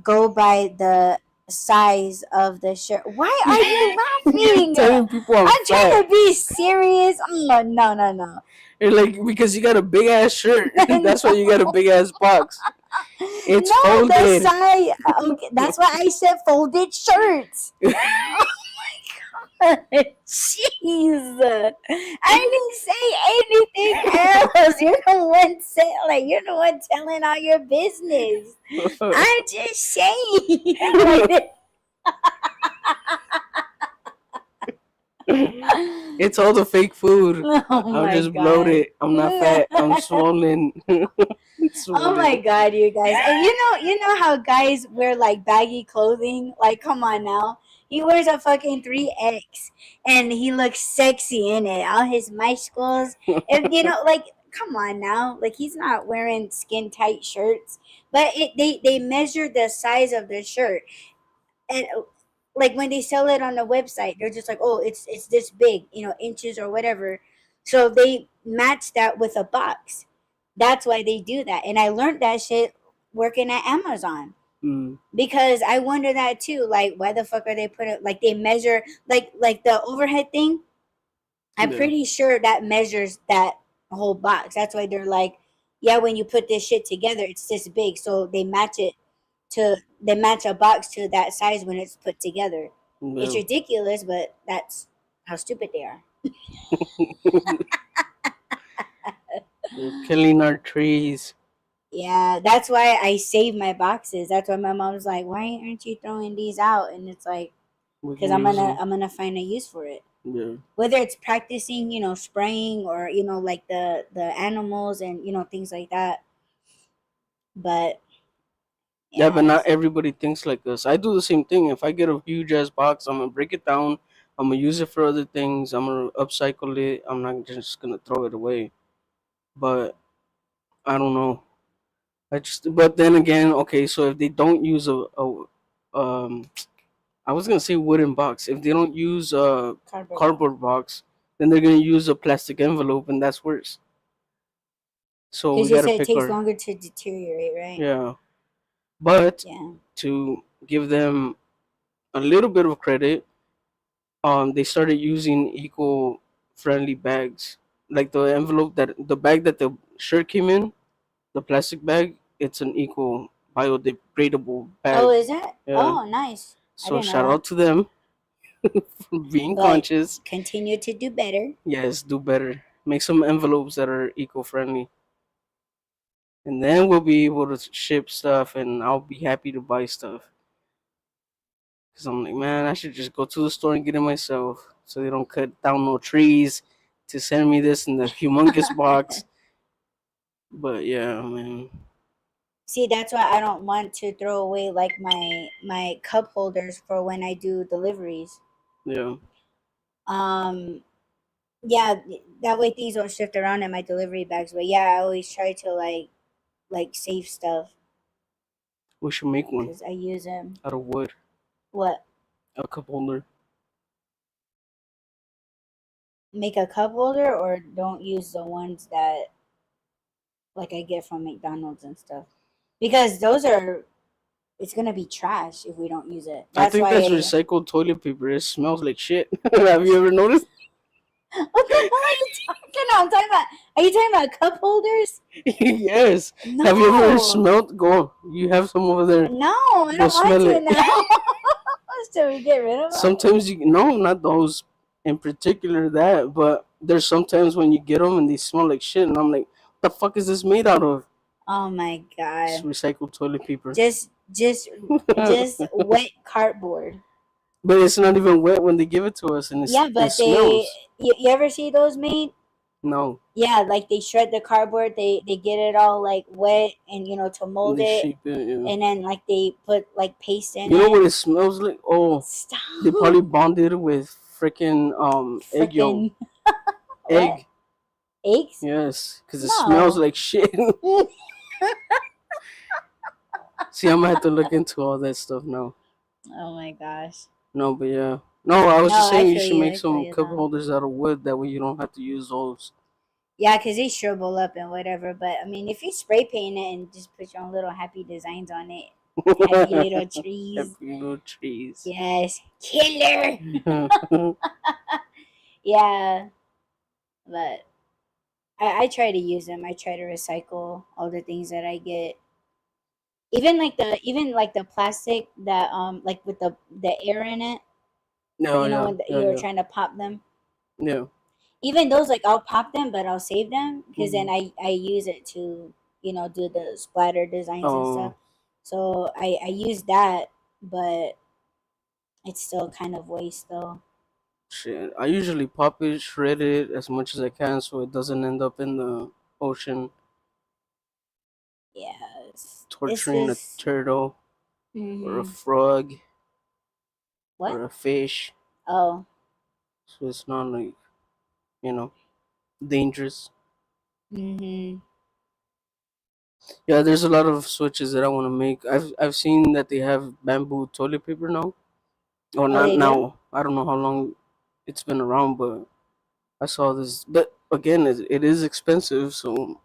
Speaker 1: go by the size of the shirt. Why are you
Speaker 2: You're
Speaker 1: laughing?
Speaker 2: telling people I'm
Speaker 1: I'm trying
Speaker 2: fat.
Speaker 1: to be serious. Oh no no no.
Speaker 2: You're like, because you got a big ass shirt. That's why you got a
Speaker 1: No.
Speaker 2: big ass box. It's
Speaker 1: No, the
Speaker 2: folded.
Speaker 1: size. Okay, that's why I said folded shirts. Jeez, I didn't say anything else. You're the one say, like, you're the one telling all your business. I'm just saying. Like,
Speaker 2: It's all the fake food.
Speaker 1: oh
Speaker 2: I'm
Speaker 1: my
Speaker 2: just
Speaker 1: god.
Speaker 2: bloated. I'm not fat. I'm swollen.
Speaker 1: Oh my
Speaker 2: Swollen.
Speaker 1: god, you guys. And you know how guys wear like baggy clothing? Like, come on now. He wears a fucking 3X and he looks sexy in it. All his muscles. And you know, like, come on now. Like, he's not wearing skin tight shirts. But they measure the size of the shirt. And like when they sell it on the website, they're just like, oh, it's this big, inches or whatever. So they match that with a box. That's why they do that. And I learned that shit working at Amazon.
Speaker 2: Mm,
Speaker 1: Because I wonder that too. Like, why the fuck are they putting, like, they measure, like the overhead thing? I'm
Speaker 2: yeah.
Speaker 1: pretty sure that measures that whole box. That's why they're like, yeah, when you put this shit together, it's this big. So they match a box to that size when it's put together. It's
Speaker 2: Yeah.
Speaker 1: ridiculous, but that's how stupid they are.
Speaker 2: They're killing our trees.
Speaker 1: Yeah, that's why I save my boxes. That's why my mom's like, "Why aren't you throwing these out?" And it's like,
Speaker 2: We
Speaker 1: because
Speaker 2: can use them.
Speaker 1: I'm gonna find a use for it.
Speaker 2: Yeah.
Speaker 1: Whether it's practicing, spraying, or like the animals and things like that. But
Speaker 2: Yeah,
Speaker 1: yeah,
Speaker 2: but not everybody thinks like us. I do the same thing. If I get a huge ass box, I'm gonna break it down. I'm gonna use it for other things. I'm gonna upcycle it. I'm not just gonna throw it away. But I don't know. But then again, okay. So if they don't use um, I was gonna say wooden box. If they don't use a
Speaker 1: cardboard box.
Speaker 2: cardboard box, then they're gonna use a plastic envelope, and that's worse. So we
Speaker 1: Because you
Speaker 2: gotta
Speaker 1: said it
Speaker 2: pick
Speaker 1: takes
Speaker 2: our,
Speaker 1: longer to deteriorate, right?
Speaker 2: yeah. But
Speaker 1: Yeah.
Speaker 2: to give them a little bit of credit, they started using eco-friendly bags. Like the bag that the shirt came in, the plastic bag, it's an eco biodegradable
Speaker 1: Oh,
Speaker 2: bag.
Speaker 1: is that?
Speaker 2: Yeah.
Speaker 1: Oh, nice. I
Speaker 2: So
Speaker 1: didn't know
Speaker 2: shout
Speaker 1: that.
Speaker 2: out to them for being
Speaker 1: But
Speaker 2: conscious.
Speaker 1: continue to do better.
Speaker 2: Yes, do better. Make some envelopes that are eco-friendly, and then we'll be able to ship stuff, and I'll be happy to buy stuff. Cause I'm like, man, I should just go to the store and get it myself, so they don't cut down no trees to send me this in the humongous box. But yeah, man,
Speaker 1: See, that's why I don't want to throw away like my cup holders for when I do deliveries.
Speaker 2: yeah,
Speaker 1: Um, yeah, that way things don't shift around in my delivery bags. But yeah, I always try to like save stuff
Speaker 2: we should make one
Speaker 1: because I use them.
Speaker 2: out of wood,
Speaker 1: What?
Speaker 2: a cup holder.
Speaker 1: Make a cup holder, or don't use the ones that like I get from McDonald's and stuff, because those are, it's gonna be trash if we don't use it.
Speaker 2: I
Speaker 1: That's
Speaker 2: think that's
Speaker 1: why.
Speaker 2: recycled toilet paper. It smells like shit. Have you ever noticed?
Speaker 1: What the hell are you talking about? I'm talking about. Are you talking about cup holders?
Speaker 2: Yes. Have you ever
Speaker 1: No,
Speaker 2: smelled? Go. You have some over there.
Speaker 1: no, I
Speaker 2: Go
Speaker 1: don't want
Speaker 2: smell
Speaker 1: to
Speaker 2: it.
Speaker 1: now. Should we get rid of them?
Speaker 2: Sometimes you no, not those in particular that, but there's sometimes when you get them and they smell like shit, and I'm like, what the fuck is this made out of?
Speaker 1: Oh my
Speaker 2: It's
Speaker 1: god!
Speaker 2: recycled toilet paper.
Speaker 1: Just wet cardboard.
Speaker 2: But it's not even wet when they give it to us, and
Speaker 1: Yeah,
Speaker 2: it
Speaker 1: but
Speaker 2: smells.
Speaker 1: you ever see those made?
Speaker 2: No,
Speaker 1: Yeah, like they shred the cardboard, they get it all like wet and to mold
Speaker 2: they
Speaker 1: it,
Speaker 2: shape it. Yeah.
Speaker 1: and then like they put like paste in
Speaker 2: You know
Speaker 1: it.
Speaker 2: what it smells like? Oh, they
Speaker 1: Stop.
Speaker 2: probably bonded it with freaking egg yolk.
Speaker 1: Freaking what?
Speaker 2: Egg.
Speaker 1: Eggs?
Speaker 2: Yes, because it smells
Speaker 1: No.
Speaker 2: like shit. See, I'm gonna have to look into all that stuff now.
Speaker 1: Oh my gosh.
Speaker 2: No, but yeah. No, I was
Speaker 1: No,
Speaker 2: just
Speaker 1: I
Speaker 2: saying you
Speaker 1: feel
Speaker 2: should
Speaker 1: you.
Speaker 2: make
Speaker 1: I feel
Speaker 2: some
Speaker 1: you
Speaker 2: cup
Speaker 1: though.
Speaker 2: holders out of wood. That way you don't have to use those.
Speaker 1: Yeah, because they shrivel up and whatever. But I mean, if you spray paint it and just put your own little happy designs on it, happy little trees.
Speaker 2: Happy little trees.
Speaker 1: Yes, killer. Yeah, but I try to use them. I try to recycle all the things that I get. Even like the plastic that like with the air in it.
Speaker 2: No, yeah,
Speaker 1: When
Speaker 2: yeah,
Speaker 1: you're
Speaker 2: yeah,
Speaker 1: trying to pop them.
Speaker 2: yeah.
Speaker 1: Even those, like, I'll pop them, but I'll save them because then
Speaker 2: Mm-hmm.
Speaker 1: I use it to do the splatter designs and stuff.
Speaker 2: Oh
Speaker 1: So I use that, but it's still kind of waste though.
Speaker 2: shit! I usually pop it, shred it as much as I can, so it doesn't end up in the ocean,
Speaker 1: Yeah, it's
Speaker 2: torturing a
Speaker 1: just.
Speaker 2: turtle or a
Speaker 1: Hmm.
Speaker 2: frog
Speaker 1: What?
Speaker 2: or a fish.
Speaker 1: Oh.
Speaker 2: So it's not like you know dangerous.
Speaker 1: Hmm.
Speaker 2: Yeah, there's a lot of switches that I want to make. I've seen that they have bamboo toilet paper now. Oh,
Speaker 1: Oh,
Speaker 2: not
Speaker 1: they do.
Speaker 2: now. I don't know how long it's been around, but I saw this. But again, it is expensive, so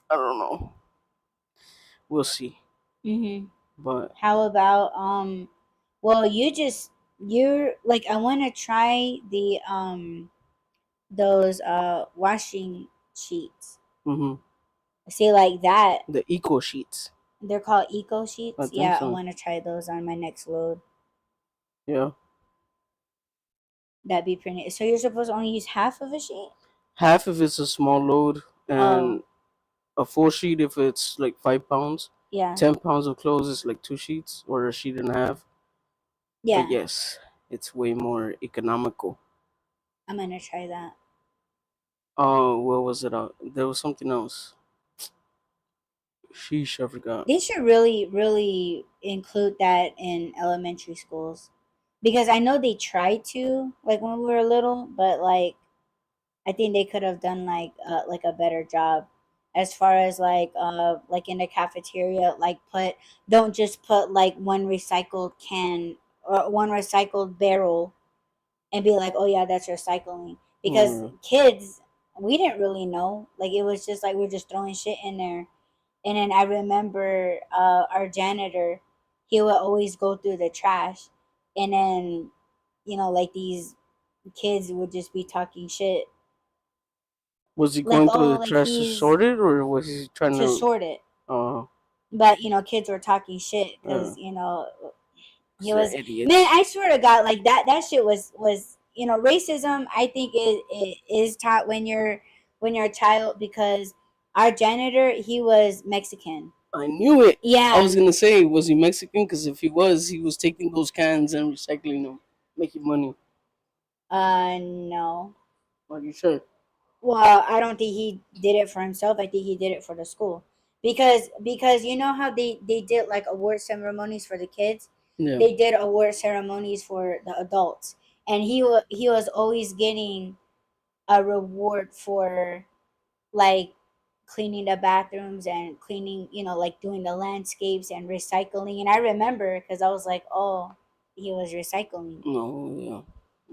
Speaker 2: I don't know. We'll see.
Speaker 1: Hmm.
Speaker 2: But
Speaker 1: How about well, you're like, I want to try the those washing sheets.
Speaker 2: hmm
Speaker 1: See, like that.
Speaker 2: the eco sheets.
Speaker 1: They're called eco
Speaker 2: I
Speaker 1: sheets.
Speaker 2: think
Speaker 1: Yeah, I
Speaker 2: so.
Speaker 1: want to try those on my next load.
Speaker 2: Yeah,
Speaker 1: That'd be pretty. So you're supposed to only use half of a sheet?
Speaker 2: half if it's a small load,
Speaker 1: Oh,
Speaker 2: and a full sheet if it's like 5 pounds.
Speaker 1: yeah.
Speaker 2: 10 pounds of clothes is like 2 sheets or a sheet and a half. But
Speaker 1: Yeah,
Speaker 2: yes, it's way more economical.
Speaker 1: I'm gonna try that.
Speaker 2: Oh, what was it? There was something else. Sheesh, I forgot.
Speaker 1: They should really, really include that in elementary schools because I know they tried to, like, when we were little, but like I think they could have done like a better job as far as like in the cafeteria, like, put don't just put like one recycled can or one recycled barrel and be like, oh yeah, that's recycling. Because
Speaker 2: Mm.
Speaker 1: kids, we didn't really know. Like, it was just like we are just throwing shit in there. And then I remember our janitor, he would always go through the trash, and then like these kids would just be talking shit,
Speaker 2: Was he
Speaker 1: like,
Speaker 2: going through
Speaker 1: oh,
Speaker 2: the
Speaker 1: like,
Speaker 2: trash to
Speaker 1: he's
Speaker 2: sort it, or was he trying
Speaker 1: to
Speaker 2: to?
Speaker 1: sort it.
Speaker 2: Uh,
Speaker 1: But kids were talking shit
Speaker 2: uh,
Speaker 1: because he
Speaker 2: 'cause they're
Speaker 1: was, man,
Speaker 2: idiots.
Speaker 1: I swear to God, like, that shit was racism. I think it is taught when you're a child, because our janitor, he was Mexican.
Speaker 2: I knew it. I was
Speaker 1: Yeah.
Speaker 2: gonna say, was he Mexican? Because if he was taking those cans and recycling them, making money.
Speaker 1: No.
Speaker 2: Are you sure?
Speaker 1: Well, I don't think he did it for himself. I think he did it for the school, because you know how they did like award ceremonies for the kids.
Speaker 2: Yeah.
Speaker 1: They did award ceremonies for the adults, and he was always getting a reward for, like, cleaning the bathrooms and cleaning, like, doing the landscapes and recycling. And I remember because I was like, oh, he was recycling.
Speaker 2: No. Yeah.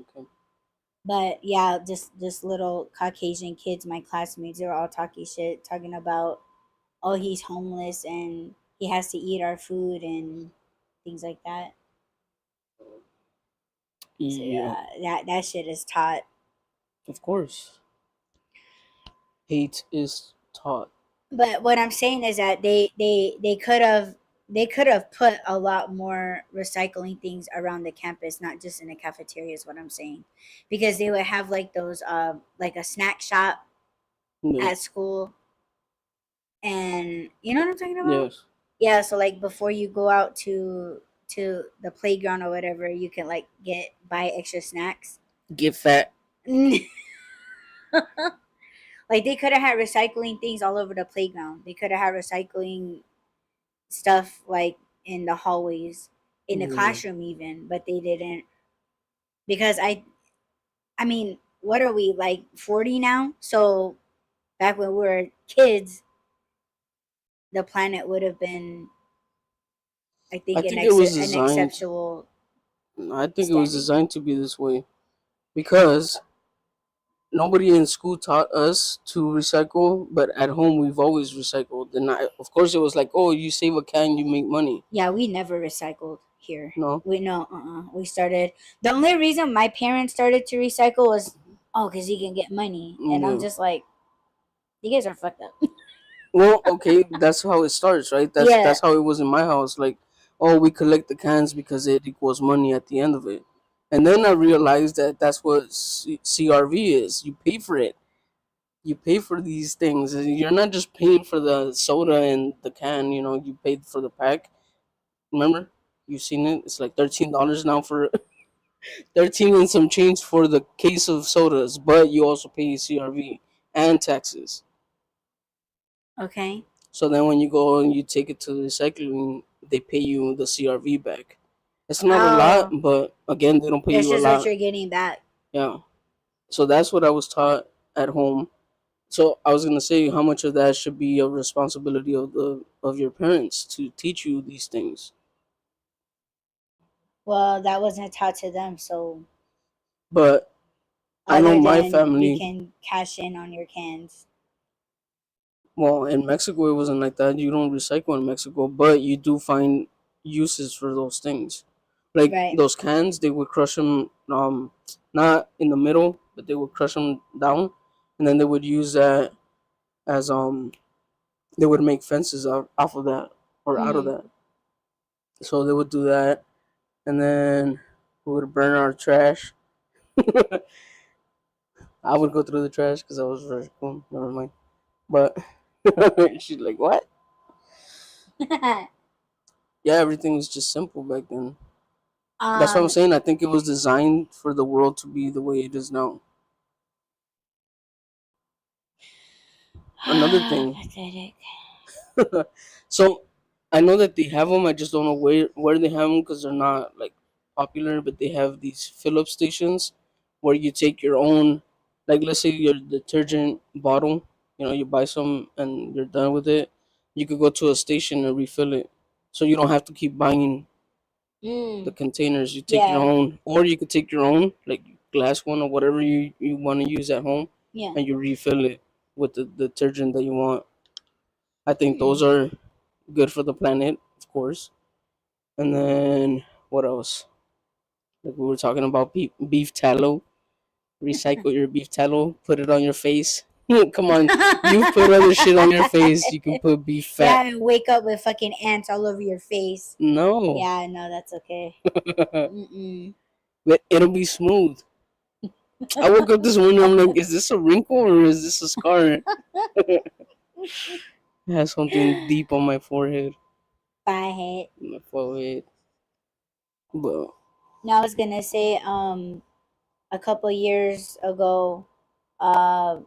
Speaker 2: Okay.
Speaker 1: But yeah, just little Caucasian kids, my classmates, they were all talking shit, talking about, oh, he's homeless and he has to eat our food and things like that. So
Speaker 2: Yeah.
Speaker 1: yeah, that shit is taught.
Speaker 2: Of course. Hate is taught.
Speaker 1: But what I'm saying is that they could have put a lot more recycling things around the campus, not just in the cafeteria, is what I'm saying. Because they would have like those like a snack shop
Speaker 2: Yeah.
Speaker 1: at school, and you know what I'm talking about?
Speaker 2: Yes.
Speaker 1: Yeah, so like before you go out to the playground or whatever, you can like buy extra snacks.
Speaker 2: Get fat.
Speaker 1: Like, they could have had recycling things all over the playground. They could have had recycling stuff like in the hallways, in the
Speaker 2: Yeah.
Speaker 1: classroom even, but they didn't, because I mean, what are we, like, 40 now? So back when we were kids, the planet would have been, I
Speaker 2: I
Speaker 1: think,
Speaker 2: think it was
Speaker 1: an
Speaker 2: designed.
Speaker 1: exceptional
Speaker 2: I think it was
Speaker 1: standing.
Speaker 2: designed to be this way because nobody in school taught us to recycle, but at home we've always recycled. And of course, it was like, oh, you save a can, you make money.
Speaker 1: Yeah, we never recycled here.
Speaker 2: No,
Speaker 1: We no, we started. The only reason my parents started to recycle was, oh, because he can get money, and I'm
Speaker 2: yeah.
Speaker 1: just like, you guys are fucked up.
Speaker 2: Well, okay, that's how it starts, right? That's
Speaker 1: Yeah.
Speaker 2: that's how it was in my house. Like, oh, we collect the cans because it equals money at the end of it. And then I realized that that's what CRV is. You pay for it. You pay for these things. And you're not just paying for the soda and the can. You know, you paid for the pack. Remember, you've seen it. It's like $13 now for 13 and some change for the case of sodas, but you also pay CRV and taxes.
Speaker 1: Okay.
Speaker 2: So then when you go and you take it to the recycling, they pay you the CRV back. It's not a lot,
Speaker 1: Oh,
Speaker 2: but again, they don't pay
Speaker 1: this
Speaker 2: you a
Speaker 1: is what
Speaker 2: lot.
Speaker 1: you're getting back.
Speaker 2: Yeah. So that's what I was taught at home. So I was gonna say how much of that should be a responsibility of your parents to teach you these things.
Speaker 1: Well, that wasn't taught to them, so
Speaker 2: But I know
Speaker 1: other
Speaker 2: my
Speaker 1: than you
Speaker 2: family.
Speaker 1: can cash in on your cans.
Speaker 2: Well, in Mexico, it wasn't like that. You don't recycle in Mexico, but you do find uses for those things. Like
Speaker 1: Right.
Speaker 2: those cans, they would crush them, not in the middle, but they would crush them down, and then they would use that as they would make fences out off of that or out of
Speaker 1: Mm-hmm.
Speaker 2: that. So they would do that, and then we would burn our trash. I would go through the trash because I was very cool. Never mind. But she's like, "What?" Yeah, everything was just simple back then. That's what I'm
Speaker 1: um,
Speaker 2: saying. I think it was designed for the world to be the way it is now. Another thing.
Speaker 1: pathetic.
Speaker 2: So I know that they have them. I just don't know where they have them because they're not like popular. But they have these fill up stations where you take your own, like let's say your detergent bottle. You know, you buy some and you're done with it. You could go to a station and refill it, so you don't have to keep buying the
Speaker 1: Mm,
Speaker 2: containers. You take your
Speaker 1: yeah,
Speaker 2: own, or you could take your own, like glass one or whatever you want to use at home,
Speaker 1: yeah.
Speaker 2: and you refill it with the detergent that you want. I think those
Speaker 1: Hmm.
Speaker 2: are good for the planet, of course. And then what else? Like we were talking about beef tallow. Recycle your beef tallow. Put it on your face. Come on, you've put other shit on your face. You can put beef
Speaker 1: Yeah,
Speaker 2: fat.
Speaker 1: and wake up with fucking ants all over your face.
Speaker 2: No,
Speaker 1: Yeah, no, that's okay. Mm-mm.
Speaker 2: but it'll be smooth. I woke up this morning. I'm like, is this a wrinkle or is this a scar? I have something deep on my forehead,
Speaker 1: Bye, head.
Speaker 2: my forehead. But
Speaker 1: Now I was gonna say, a couple years ago, uh,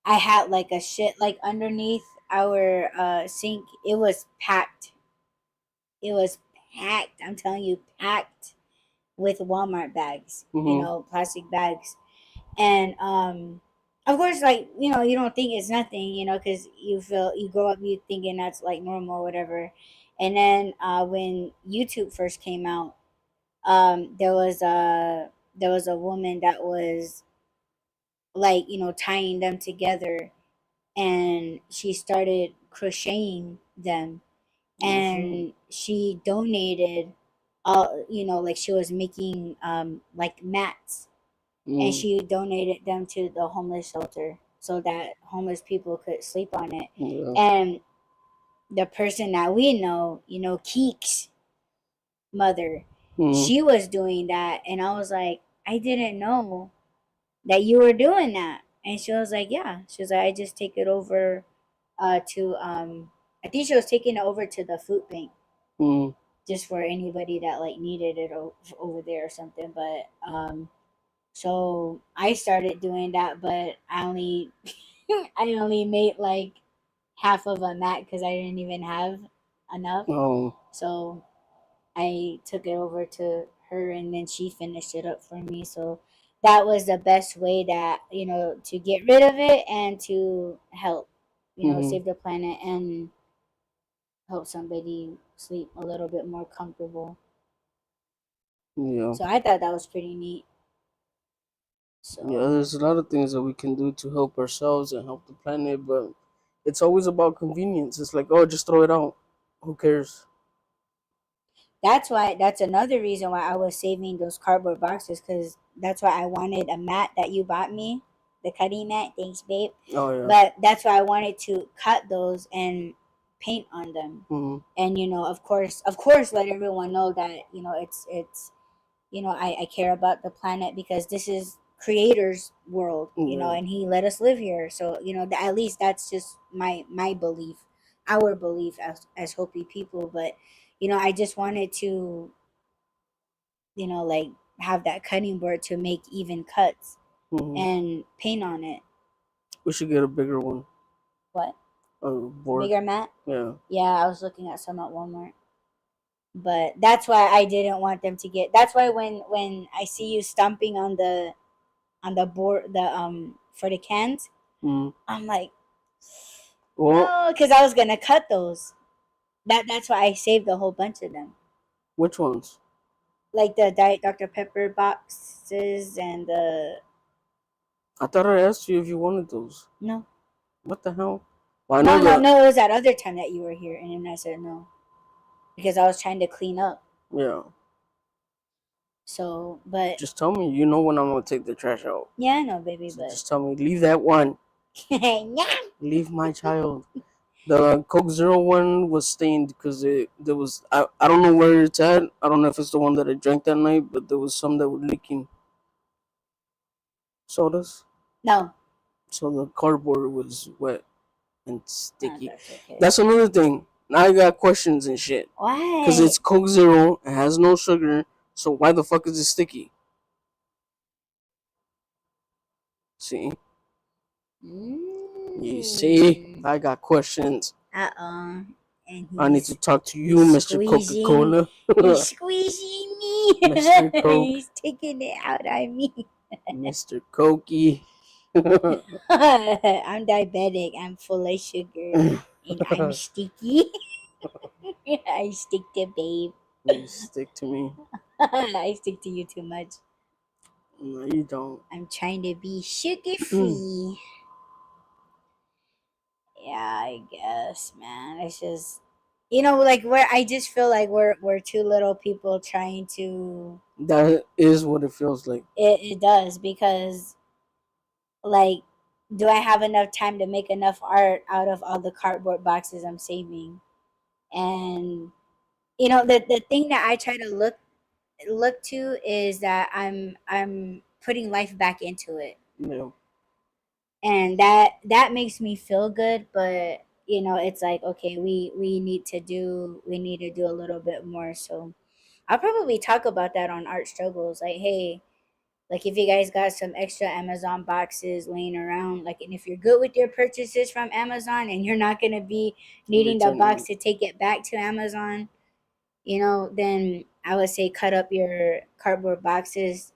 Speaker 1: I had like a shit like underneath our sink. It was packed. It was packed. I'm telling you, packed with Walmart bags. You
Speaker 2: hmm
Speaker 1: know, plastic bags. And of course, like, you don't think it's nothing, because you grow up, you thinking that's like normal or whatever. And then when YouTube first came out, there was a woman that was like, tying them together, and she started crocheting them, and she donated all, like she was making like mats, and
Speaker 2: mm,
Speaker 1: she donated them to the homeless shelter so that homeless people could sleep on it.
Speaker 2: yeah.
Speaker 1: And the person that we know, Keek's mother,
Speaker 2: mm,
Speaker 1: she was doing that, and I was like, I didn't know that you were doing that. And she was like, yeah. She was like, I just take it over to I think she was taking it over to the food bank,
Speaker 2: mm,
Speaker 1: just for anybody that like needed it over there or something. But so I started doing that, but I only I only made like half of a mat because I didn't even have enough.
Speaker 2: oh,
Speaker 1: So I took it over to her, and then she finished it up for me. So that was the best way that, to get rid of it and to help,
Speaker 2: hmm
Speaker 1: save the planet and help somebody sleep a little bit more comfortable.
Speaker 2: yeah.
Speaker 1: So I thought that was pretty neat.
Speaker 2: Yeah,
Speaker 1: So
Speaker 2: there's a lot of things that we can do to help ourselves and help the planet, but it's always about convenience. It's like, oh, just throw it out. Who cares?
Speaker 1: that's another reason why I was saving those cardboard boxes, because that's why I wanted a mat that you bought me, the cutting mat. Thanks, babe.
Speaker 2: Oh yeah.
Speaker 1: But that's why I wanted to cut those and paint on them.
Speaker 2: Hmm.
Speaker 1: And of course, let everyone know that it's I care about the planet, because this is creator's world,
Speaker 2: Yeah.
Speaker 1: and he let us live here. So at least that's just my belief, our belief as Hopi people. But I just wanted to like have that cutting board to make even cuts
Speaker 2: Hmm.
Speaker 1: and paint on it.
Speaker 2: We should get a bigger one.
Speaker 1: What?
Speaker 2: A board.
Speaker 1: Bigger mat?
Speaker 2: Yeah.
Speaker 1: Yeah, I was looking at some at Walmart. But that's why I didn't want them to get. That's why when I see you stomping on the board, the for the cans,
Speaker 2: Hmm.
Speaker 1: I'm like,
Speaker 2: Well,
Speaker 1: no, because I was gonna cut those. That's why I saved a whole bunch of them,
Speaker 2: which ones?
Speaker 1: like the Diet Dr Pepper boxes and the
Speaker 2: I thought I asked you if you wanted those.
Speaker 1: no,
Speaker 2: What the hell? Well, I
Speaker 1: no,
Speaker 2: know
Speaker 1: no,
Speaker 2: that.
Speaker 1: no. It was that other time that you were here, and then I said no because I was trying to clean up.
Speaker 2: Yeah.
Speaker 1: So, but
Speaker 2: Just tell me. You know when I'm gonna take the trash out.
Speaker 1: yeah, I know, baby,
Speaker 2: So
Speaker 1: but
Speaker 2: just tell me. Leave that one.
Speaker 1: yeah.
Speaker 2: Leave my child. The Coke Zero one was stained because there was I don't know where it's at. I don't know if it's the one that I drank that night, but there was some that were leaking sodas.
Speaker 1: No,
Speaker 2: So the cardboard was wet and
Speaker 1: no,
Speaker 2: sticky.
Speaker 1: that's okay.
Speaker 2: That's another thing. Now I got questions and shit. Cause
Speaker 1: What?
Speaker 2: it's Coke Zero, it has no sugar. So why the fuck is it sticky? See, you see,
Speaker 1: Mm.
Speaker 2: I got questions.
Speaker 1: And
Speaker 2: I need to talk to you,
Speaker 1: he's
Speaker 2: Mr. Coca
Speaker 1: squeezing
Speaker 2: Cola,
Speaker 1: he's squeezing me.
Speaker 2: Mr. Coke,
Speaker 1: He's taking it out on me.
Speaker 2: Mr. Cokey.
Speaker 1: I'm diabetic. I'm full of sugar. And I'm sticky. I stick to babe.
Speaker 2: You stick to me.
Speaker 1: I stick to you too much.
Speaker 2: No, you don't.
Speaker 1: I'm trying to be sugar free. Yeah, I guess, man. It's just like where I just feel like we're two little people trying to.
Speaker 2: That is what it feels like.
Speaker 1: It does, because like, do I have enough time to make enough art out of all the cardboard boxes I'm saving? And the thing that I try to look to is that I'm putting life back into it,
Speaker 2: Yeah.
Speaker 1: and that makes me feel good. But it's like, okay, we need to do a little bit more. So I'll probably talk about that on Art Struggles, like, hey, like, if you guys got some extra Amazon boxes laying around, like, and if you're good with your purchases from Amazon and you're not going to be needing the
Speaker 2: Returning
Speaker 1: box
Speaker 2: it.
Speaker 1: to take it back to Amazon, then I would say cut up your cardboard boxes,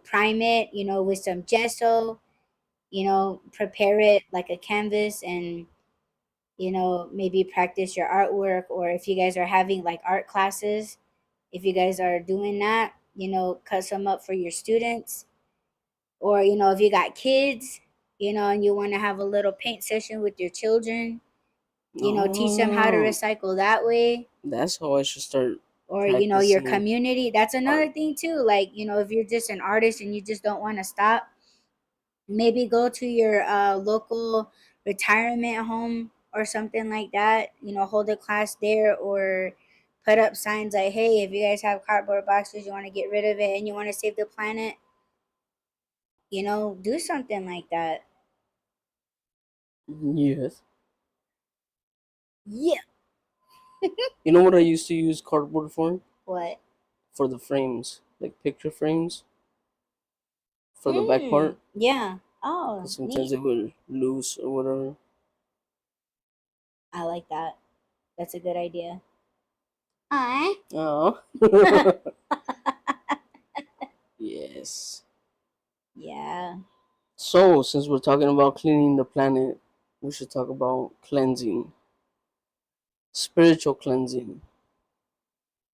Speaker 1: prime it, with some gesso, prepare it like a canvas, and maybe practice your artwork. Or if you guys are having like art classes, if you guys are doing that, cut some up for your students. Or if you got kids, and you want to have a little paint session with your children, teach them how to
Speaker 2: Oh,
Speaker 1: recycle that way.
Speaker 2: that's how I should start
Speaker 1: Or your
Speaker 2: practicing
Speaker 1: community, that's
Speaker 2: art.
Speaker 1: another thing too. Like, if you're just an artist and you just don't want to stop, maybe go to your local retirement home or something like that. Hold a class there, or put up signs like, hey, if you guys have cardboard boxes, you want to get rid of it and you want to save the planet, do something like that.
Speaker 2: Yes.
Speaker 1: Yeah.
Speaker 2: You know what I used to use cardboard for?
Speaker 1: What?
Speaker 2: For the frames, like picture frames for the back part.
Speaker 1: Yeah. Oh,
Speaker 2: Because sometimes
Speaker 1: neat.
Speaker 2: they were loose or whatever.
Speaker 1: I like that. That's a good idea. Aw.
Speaker 2: Oh. Yes.
Speaker 1: Yeah.
Speaker 2: So, since we're talking about cleaning the planet, we should talk about cleansing, spiritual cleansing.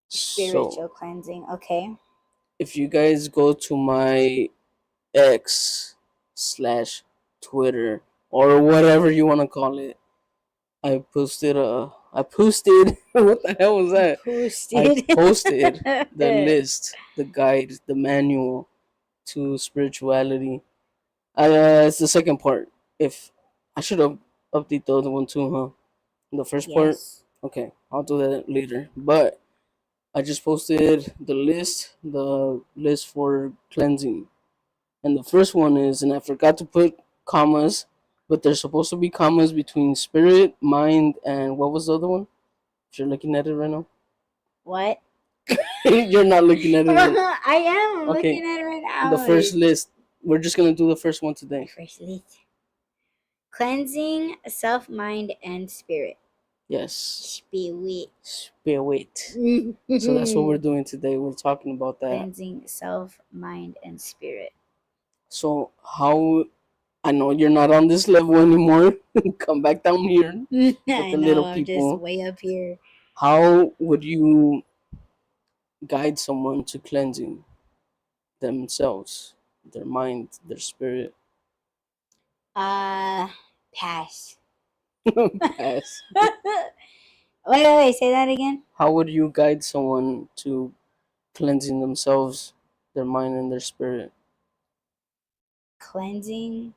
Speaker 2: So,
Speaker 1: Spiritual cleansing. Okay.
Speaker 2: if you guys go to my X slash Twitter or whatever you want to call it. I posted what the hell was that? I
Speaker 1: Posted.
Speaker 2: posted the list, the guide, the manual to spirituality. It's the second part. If I should have updated the other one too, huh? The first part.
Speaker 1: Yes.
Speaker 2: Okay, I'll do that later. But I just posted the list for cleansing, and the first one is, and I forgot to put commas, but there's supposed to be commas between spirit, mind, and what was the other one? If you're looking at it right now,
Speaker 1: What?
Speaker 2: you're not looking at it.
Speaker 1: I am
Speaker 2: Okay,
Speaker 1: looking at it right
Speaker 2: the
Speaker 1: now.
Speaker 2: first list. We're just gonna do the first one today.
Speaker 1: First list. Cleansing self, mind, and spirit.
Speaker 2: Yes,
Speaker 1: Spirit.
Speaker 2: spirit. So that's what we're doing today. We're talking about that.
Speaker 1: Cleansing self, mind, and spirit.
Speaker 2: So how? I know you're not on this level anymore. Come back down here with
Speaker 1: I
Speaker 2: the
Speaker 1: know,
Speaker 2: little
Speaker 1: I'm just
Speaker 2: people.
Speaker 1: way up here.
Speaker 2: How would you guide someone to cleansing themselves, their mind, their spirit?
Speaker 1: Pass.
Speaker 2: Pass.
Speaker 1: Wait, say that again.
Speaker 2: How would you guide someone to cleansing themselves, their mind, and their spirit?
Speaker 1: Cleansing.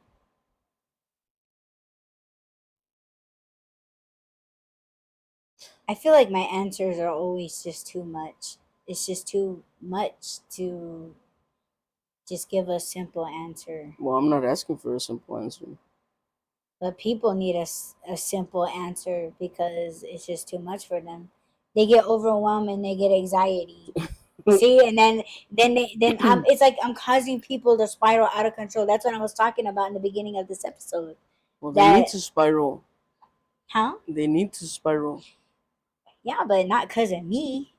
Speaker 1: I feel like my answers are always just too much. It's just too much to just give a simple answer.
Speaker 2: Well, I'm not asking for a simple answer.
Speaker 1: But people need a simple answer because it's just too much for them. They get overwhelmed and they get anxiety. See, and then it's like I'm causing people to spiral out of control. That's what I was talking about in the beginning of this episode.
Speaker 2: Well, they need
Speaker 1: That,
Speaker 2: to spiral.
Speaker 1: huh?
Speaker 2: They need to spiral.
Speaker 1: Yeah, but not because of me.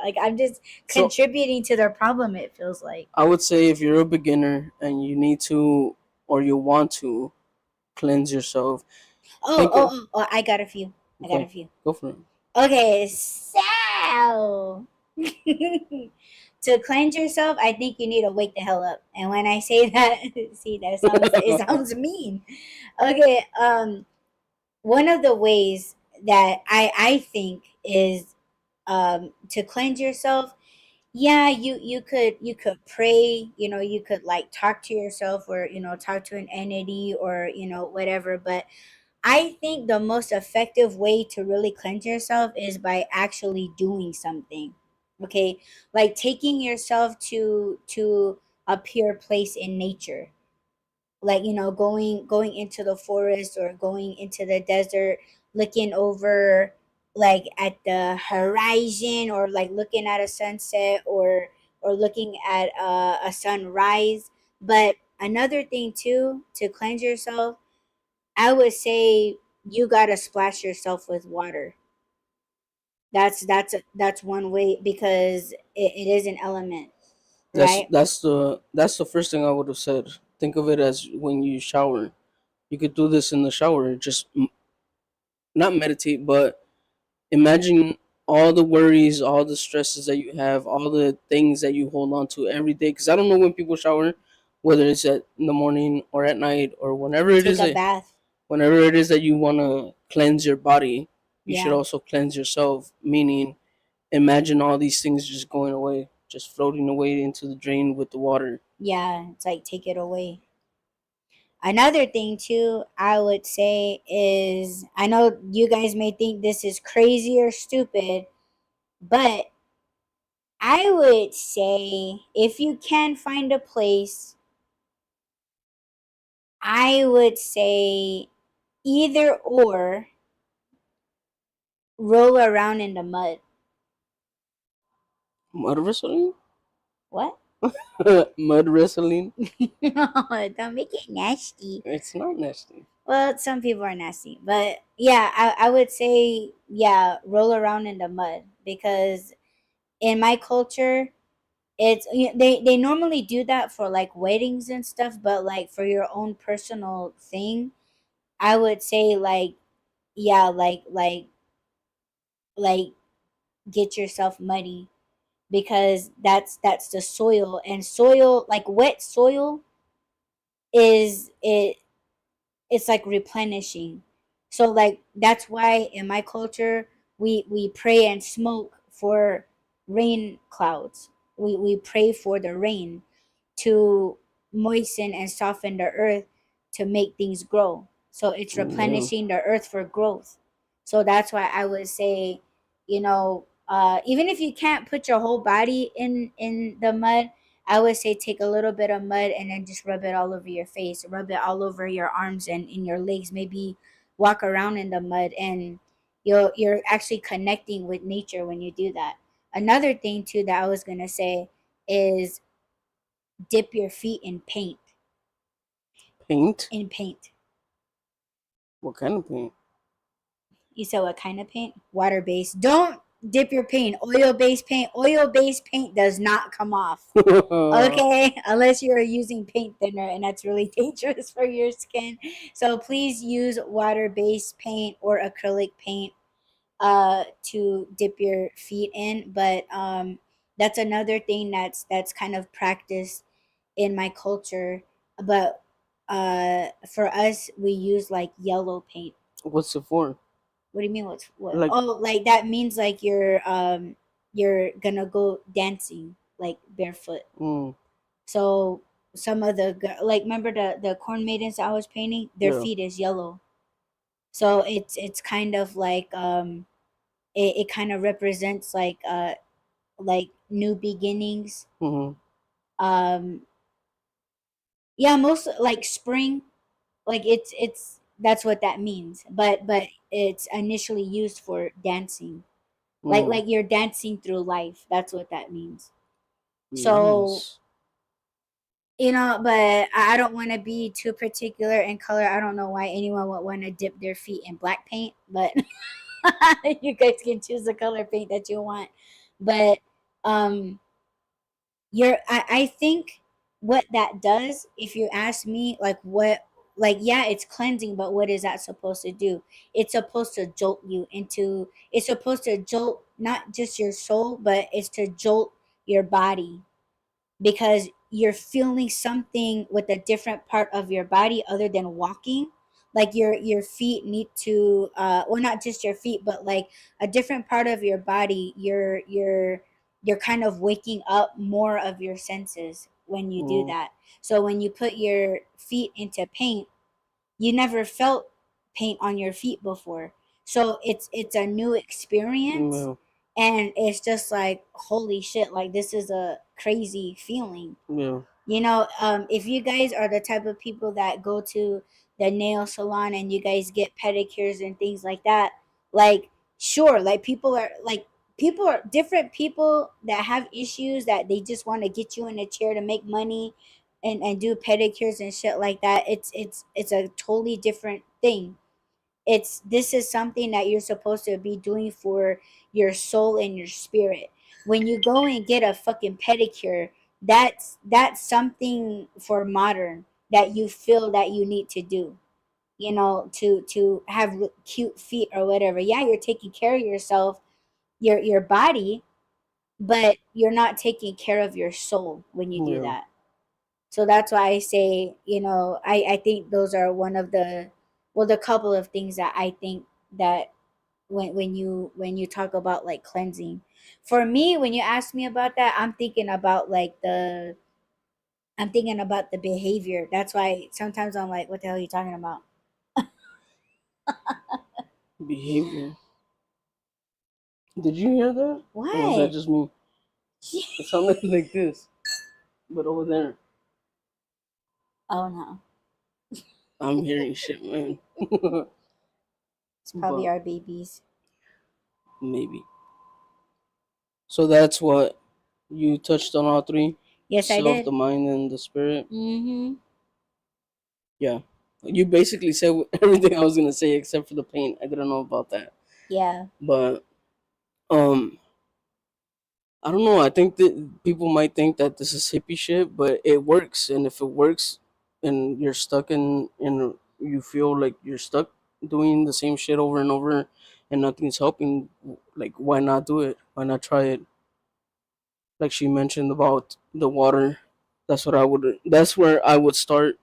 Speaker 1: Like I'm just
Speaker 2: So
Speaker 1: contributing to their problem. It feels like.
Speaker 2: I would say if you're a beginner and you need to or you want to cleanse yourself,
Speaker 1: Oh,
Speaker 2: think
Speaker 1: oh,
Speaker 2: of,
Speaker 1: oh, oh! I got a few. I got a
Speaker 2: okay,
Speaker 1: few.
Speaker 2: go for it.
Speaker 1: Okay, so to cleanse yourself, I think you need to wake the hell up. And when I say that, see, it sounds mean. Okay, one of the ways that I think is to cleanse yourself. Yeah, you could pray. You could like talk to yourself, or talk to an entity, or whatever. But I think the most effective way to really cleanse yourself is by actually doing something. Okay? Like taking yourself to a pure place in nature. Like, going into the forest or going into the desert, looking over like at the horizon, or like looking at a sunset, or looking at a sunrise. But another thing too, to cleanse yourself, I would say you gotta splash yourself with water. That's one way, because it is an element,
Speaker 2: That's
Speaker 1: right?
Speaker 2: that's the that's the first thing I would have said. Think of it as when you shower. You could do this in the shower. Just not meditate, but imagine all the worries, all the stresses that you have, all the things that you hold on to every day. Because I don't know when people shower, whether it's in the morning or at night or
Speaker 1: Take a bath.
Speaker 2: whenever it is that you want to cleanse your body, you should
Speaker 1: Yeah.
Speaker 2: also cleanse yourself. Meaning, imagine all these things just going away, just floating away into the drain with the water.
Speaker 1: Yeah, it's like take it away. Another thing too, I would say is, I know you guys may think this is crazy or stupid, but I would say if you can find a place, I would say either or roll around in the mud.
Speaker 2: Mud wrestling?
Speaker 1: What?
Speaker 2: Mud wrestling?
Speaker 1: Don't make it nasty.
Speaker 2: It's not nasty.
Speaker 1: Well, some people are nasty, but yeah, I would say, yeah, roll around in the mud, because in my culture, they normally do that for like weddings and stuff, but like for your own personal thing, I would say like, yeah, like get yourself muddy, because that's the soil, and soil, like wet soil, is it it's like replenishing. So like that's why in my culture we pray and smoke for rain clouds. We pray for the rain to moisten and soften the earth to make things grow. So it's
Speaker 2: Yeah.
Speaker 1: replenishing the earth for growth. So that's why I would say, even if you can't put your whole body in the mud, I would say take a little bit of mud and then just rub it all over your face, rub it all over your arms and in your legs. Maybe walk around in the mud, and you're actually connecting with nature when you do that. Another thing too that I was gonna say is dip your feet in paint.
Speaker 2: Paint?
Speaker 1: In paint.
Speaker 2: What kind of paint?
Speaker 1: You said what kind of paint? Water based. Don't dip your paint. Oil based paint. Oil based paint does not come off. Okay, unless you're using paint thinner, and that's really dangerous for your skin. So please use water based paint or acrylic paint to dip your feet in. But that's another thing that's kind of practiced in my culture. But for us, we use like yellow paint.
Speaker 2: What's it for?
Speaker 1: What do you mean? What's what?
Speaker 2: Like,
Speaker 1: Oh, like that means like you're gonna go dancing like barefoot.
Speaker 2: mm,
Speaker 1: So some of the like remember the corn maidens I was painting, their
Speaker 2: yeah.
Speaker 1: feet is yellow. So it's kind of like it kind of represents like new beginnings.
Speaker 2: Hmm.
Speaker 1: Um yeah, most like spring, like it's that's what that means. But it's initially used for dancing.
Speaker 2: Mm,
Speaker 1: Like you're dancing through life. That's what that means. So
Speaker 2: nice.
Speaker 1: but I don't want to be too particular in color. I don't know why anyone would want to dip their feet in black paint, but you guys can choose the color paint that you want. But um I think what that does, if you ask me, like what, like yeah, it's cleansing, but what is that supposed to do? It's supposed to jolt you into, it's supposed to jolt not just your soul, but it's to jolt your body, because you're feeling something with a different part of your body other than walking. Like your feet need to well, not just your feet, but like a different part of your body. You're kind of waking up more of your senses when you do
Speaker 2: Mm,
Speaker 1: that. So when you put your feet into paint, you never felt paint on your feet before. So it's a new experience,
Speaker 2: yeah.
Speaker 1: and it's just like holy shit, like this is a crazy feeling.
Speaker 2: Yeah.
Speaker 1: If you guys are the type of people that go to the nail salon and you guys get pedicures and things like that, like sure, like people are different, people that have issues that they just want to get you in a chair to make money and do pedicures and shit like that. It's a totally different thing. It's This is something that you're supposed to be doing for your soul and your spirit. When you go and get a fucking pedicure, that's something for modern that you feel that you need to do, to have cute feet or whatever. Yeah, you're taking care of yourself, your body, but you're not taking care of your soul when you do
Speaker 2: Yeah.
Speaker 1: that. So that's why I say, I think those are one of the couple of things that I think that when you talk about like cleansing. For me, when you ask me about that, I'm thinking about the behavior. That's why sometimes I'm like, what the hell are you talking about?
Speaker 2: Behavior. Did you hear that? Or was that
Speaker 1: What?
Speaker 2: just me? It sounded like this, but over there.
Speaker 1: Oh no.
Speaker 2: I'm hearing shit, man.
Speaker 1: It's probably
Speaker 2: But
Speaker 1: our babies.
Speaker 2: maybe. So that's what you touched on all three:
Speaker 1: Yes, I
Speaker 2: self,
Speaker 1: did.
Speaker 2: the mind, and the spirit.
Speaker 1: Mm-hmm.
Speaker 2: Yeah. You basically said everything I was gonna say except for the paint. I didn't know about that.
Speaker 1: Yeah.
Speaker 2: But um I don't know. I think that people might think that this is hippie shit, but it works. And if it works, and you're stuck in you feel like you're stuck doing the same shit over and over, and nothing's helping, like why not do it? Why not try it? like she mentioned about the water. That's where I would start.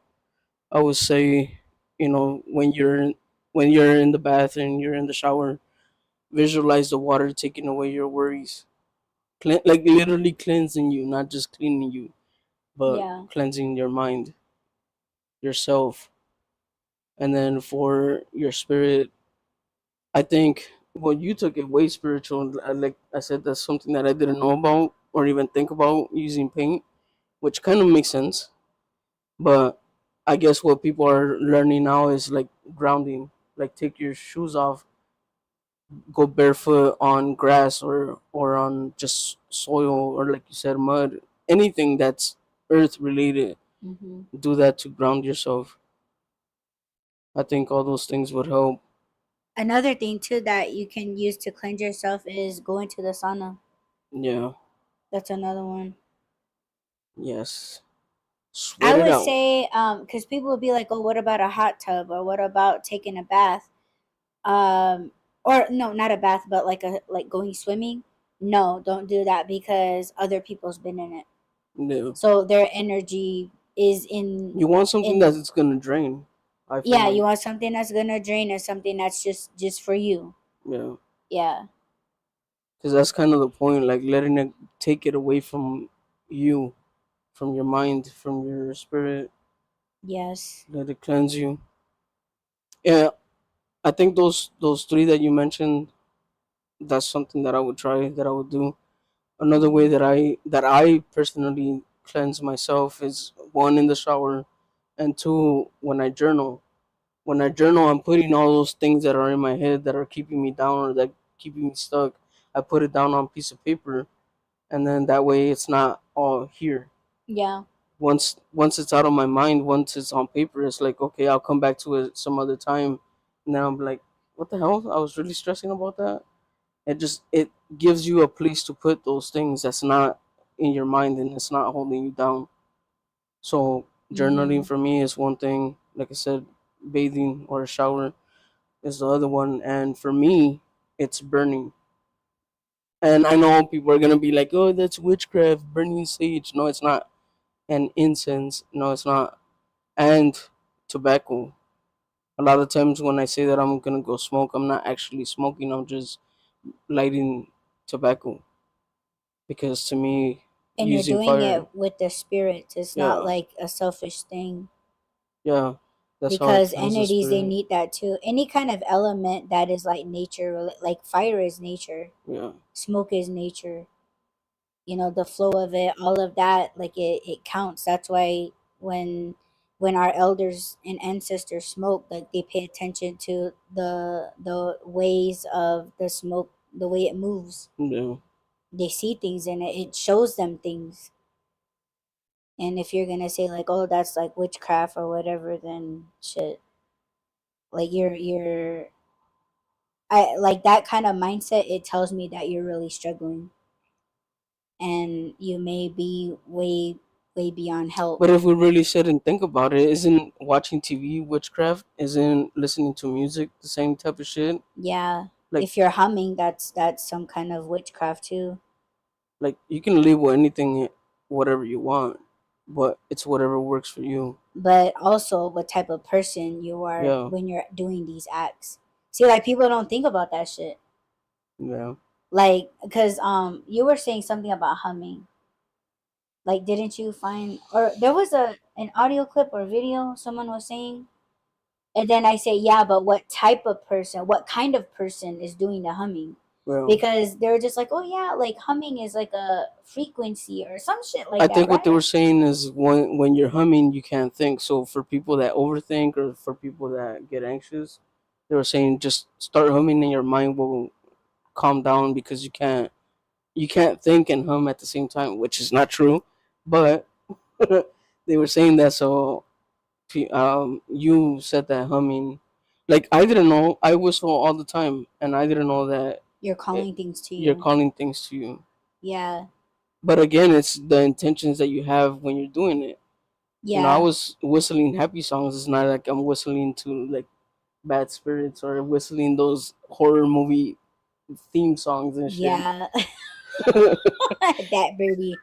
Speaker 2: I would say, when you're in the bath and you're in the shower, visualize the water taking away your worries. Like literally cleansing you, not just cleaning you, but
Speaker 1: Yeah.
Speaker 2: cleansing your mind, yourself. And then for your spirit, I think, well, you took it way spiritual. Like I said, that's something that I didn't know about or even think about using paint, which kind of makes sense. But I guess what people are learning now is like grounding. Like take your shoes off, go barefoot on grass or on just soil, or like you said, mud. Anything that's earth related,
Speaker 1: Hmm.
Speaker 2: do that to ground yourself. I think all those things would help.
Speaker 1: Another thing too that you can use to cleanse yourself is going to the sauna.
Speaker 2: Yeah.
Speaker 1: That's another one.
Speaker 2: Yes. Sweat
Speaker 1: I
Speaker 2: it
Speaker 1: would
Speaker 2: out.
Speaker 1: say, because people would be like, "Oh, what about a hot tub? Or what about taking a bath?" Or no, not a bath, but like going swimming. No, don't do that because other people's been in it,
Speaker 2: Yeah.
Speaker 1: so their energy is in
Speaker 2: You want something
Speaker 1: in.
Speaker 2: that's gonna drain. I feel
Speaker 1: Yeah,
Speaker 2: like,
Speaker 1: you want something that's gonna drain and something that's just for you.
Speaker 2: yeah,
Speaker 1: Yeah.
Speaker 2: because that's kind of the point. Like letting it take it away from you, from your mind, from your spirit.
Speaker 1: Yes.
Speaker 2: Let it cleanse you. Yeah, I think those three that you mentioned, that's something that I would try. That I would do. Another way
Speaker 1: Hmm.
Speaker 2: that I personally cleanse myself is one in the shower, and two when I journal. When I journal, I'm putting all those things that are in my head that are keeping me down or that keeping me stuck. I put it down on a piece of paper, and then that way it's not all here.
Speaker 1: Yeah.
Speaker 2: Once it's out of my mind, once it's on paper, it's like okay, I'll come back to it some other time. And then I'm like, what the hell? I was really stressing about that. It gives you a place to put those things that's not in your mind and it's not holding you down. So journaling
Speaker 1: Hmm.
Speaker 2: for me is one thing. Like I said, bathing or a shower is the other one, and for me, it's burning. And I know people are gonna be like, "Oh, that's witchcraft, burning sage." No, it's not. And incense. No, it's not. And tobacco. A lot of times when I say that I'm gonna go smoke, I'm not actually smoking. I'm just lighting tobacco because to me,
Speaker 1: And you're
Speaker 2: using
Speaker 1: doing
Speaker 2: fire,
Speaker 1: it with the spirits. It's not
Speaker 2: yeah,
Speaker 1: like a selfish thing
Speaker 2: yeah, that's how it
Speaker 1: because
Speaker 2: kills the
Speaker 1: entities they
Speaker 2: spirit.
Speaker 1: need that too. Any kind of element that is like nature, like fire is nature,
Speaker 2: Yeah,
Speaker 1: smoke is nature. The flow of it, all of that, like it counts. That's why when when our elders and ancestors smoke, like they pay attention to the ways of the smoke, the way it moves.
Speaker 2: yeah.
Speaker 1: They see things in it. It shows them things. And if you're gonna say like, oh, that's like witchcraft or whatever, then shit. Like you're I like that kind of mindset, it tells me that you're really struggling and you may be way beyond help.
Speaker 2: But if we really sit and think about it, isn't watching TV witchcraft? Isn't listening to music the same type of shit?
Speaker 1: Yeah.
Speaker 2: Like,
Speaker 1: If you're humming, that's some kind of witchcraft too.
Speaker 2: you can label anything whatever you want, but it's whatever works for you.
Speaker 1: But also what type of person you are
Speaker 2: Yeah,
Speaker 1: when you're doing these acts. See, like people don't think about that shit.
Speaker 2: yeah.
Speaker 1: Like, because you were saying something about humming. Like, didn't you find, or there was an audio clip or video someone was saying, and then I say, yeah, but what type of person, what kind of person is doing the humming?
Speaker 2: Well,
Speaker 1: Because they're just like, oh yeah, like humming is like a frequency or some shit
Speaker 2: I
Speaker 1: like that,
Speaker 2: think what they
Speaker 1: right?
Speaker 2: were saying is when you're humming, you can't think. So for people that overthink or for people that get anxious, they were saying just start humming and your mind will calm down because you can't think and hum at the same time, which is not true. But they were saying that, so you said that humming, like I didn't know. I whistle all the time, and I didn't know that
Speaker 1: You're
Speaker 2: it,
Speaker 1: calling things to
Speaker 2: you're
Speaker 1: you.
Speaker 2: calling things to you.
Speaker 1: Yeah.
Speaker 2: But again, it's the intentions that you have when you're doing it. I
Speaker 1: Yeah.
Speaker 2: was whistling happy songs. It's not like I'm whistling to like bad spirits or whistling those horror movie theme songs and shit.
Speaker 1: Yeah. That birdie.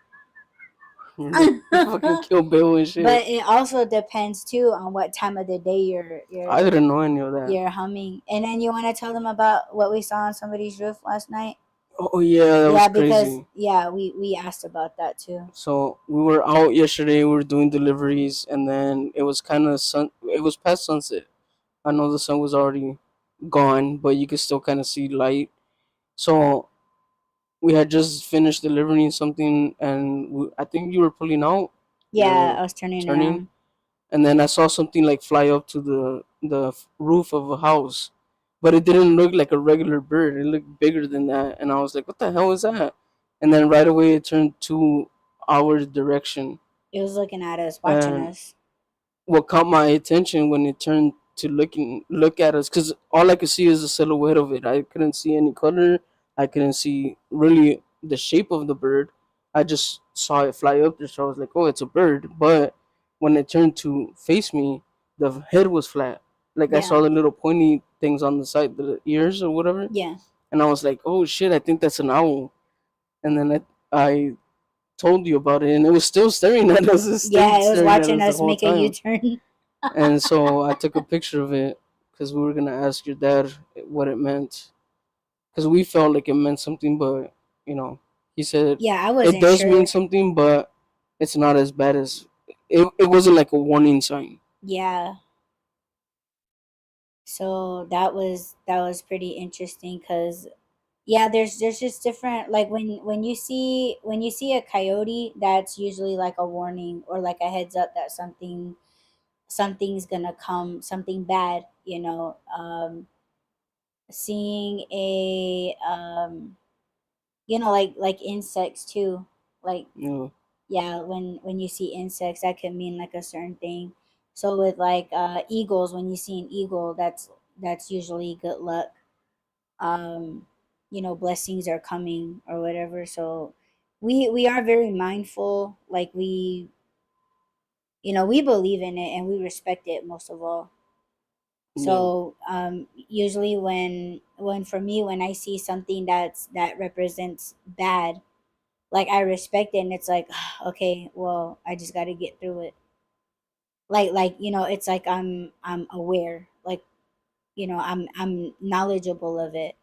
Speaker 2: Like fucking Kill Bill and shit.
Speaker 1: But it also depends too on what time of the day you're
Speaker 2: I
Speaker 1: you're
Speaker 2: didn't know any of that.
Speaker 1: you're humming. And then you want to tell them about what we saw on somebody's roof last night?
Speaker 2: Oh yeah, that was
Speaker 1: Yeah, because
Speaker 2: crazy.
Speaker 1: yeah, we asked about that too.
Speaker 2: So we were out yesterday. We were doing deliveries, and then it was kind of sun. It was past sunset. I know the sun was already gone, but you could still kind of see light. So we had just finished delivering something, and I think you were pulling out. You
Speaker 1: Yeah,
Speaker 2: were
Speaker 1: I was turning
Speaker 2: turning,
Speaker 1: around.
Speaker 2: and then I saw something like fly up to the roof of a house, but it didn't look like a regular bird. It looked bigger than that, and I was like, "What the hell is that?" And then right away it turned to our direction,
Speaker 1: It was looking at us, watching
Speaker 2: and
Speaker 1: us.
Speaker 2: what caught my attention when it turned to look at us, because all I could see is the silhouette of it. I couldn't see any color. I couldn't see really the shape of the bird. I just saw it fly up there, so I was like, "Oh, it's a bird." But when it turned to face me, the head was flat. Like I
Speaker 1: Yeah,
Speaker 2: saw the little pointy things on the side, the ears or whatever,
Speaker 1: yeah,
Speaker 2: and I was like, "Oh shit, I think that's an owl." And then I told you about it, and it was still staring at us. It
Speaker 1: yeah.
Speaker 2: stayed
Speaker 1: It was
Speaker 2: staring at
Speaker 1: watching
Speaker 2: us the
Speaker 1: us
Speaker 2: whole
Speaker 1: make a U
Speaker 2: time.
Speaker 1: turn.
Speaker 2: And so I took a picture of it because we were gonna ask your dad what it meant, because we felt like it meant something, but you know, he said
Speaker 1: Yeah, I
Speaker 2: it
Speaker 1: wasn't
Speaker 2: does mean
Speaker 1: sure.
Speaker 2: something, but it's not as bad as it. It wasn't like a warning sign.
Speaker 1: Yeah, so that was pretty interesting because yeah, there's just different, like when you see a coyote, that's usually like a warning or like a heads up that something's gonna come, something bad, seeing a like insects too, like
Speaker 2: You know,
Speaker 1: yeah, when you see insects, that could mean like a certain thing. So with like eagles, when you see an eagle, that's usually good luck. um Blessings are coming or whatever. So we are very mindful, like we believe in it and we respect it most of all.
Speaker 2: yeah.
Speaker 1: So usually when for me, when I see something that represents bad, like I respect it, and it's like okay, well, I just got to get through it. Like it's like I'm aware, like I'm knowledgeable of it,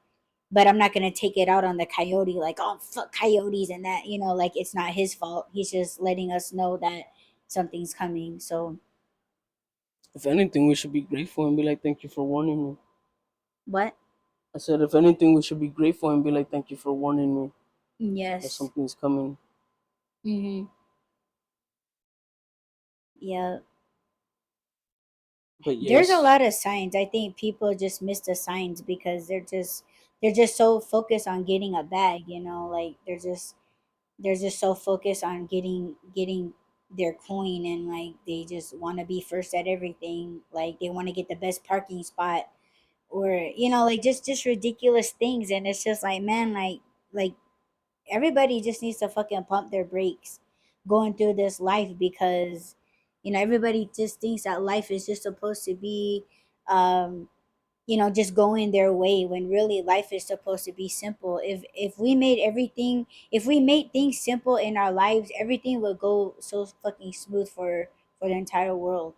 Speaker 1: but I'm not gonna take it out on the coyote, like, oh fuck coyotes and that, like it's not his fault. He's just letting us know that something's coming. So
Speaker 2: If anything, we should be grateful and be like, "Thank you for warning me."
Speaker 1: what?
Speaker 2: I said, if anything, we should be grateful and be like, "Thank you for warning me that
Speaker 1: Yes.
Speaker 2: something's coming."
Speaker 1: Mm-hmm. Yeah.
Speaker 2: But
Speaker 1: There's a
Speaker 2: yes,
Speaker 1: lot of signs. I think people just miss the signs because they're just so focused on getting a bag, like they're just so focused on getting their coin, and like they just want to be first at everything, like they want to get the best parking spot, or like just ridiculous things. And it's just like, man, like everybody just needs to fucking pump their brakes going through this life, because everybody just thinks that life is just supposed to be um just going their way, when really life is supposed to be simple. If we made things simple in our lives, everything would go so fucking smooth for the entire world.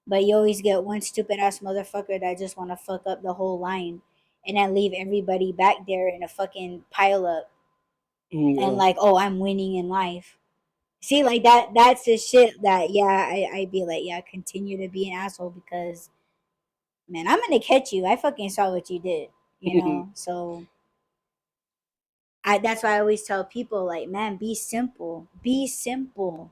Speaker 1: But you always get one stupid ass motherfucker that just want to fuck up the whole line, and then leave everybody back there in a fucking pile up, and
Speaker 2: yeah.
Speaker 1: like, oh, I'm winning in life. See, like that's the shit that, yeah, I'd be like, yeah, continue to be an asshole, because man, I'm gonna catch you. I fucking saw what you did, so that's why I always tell people, like, man, be simple. Be simple.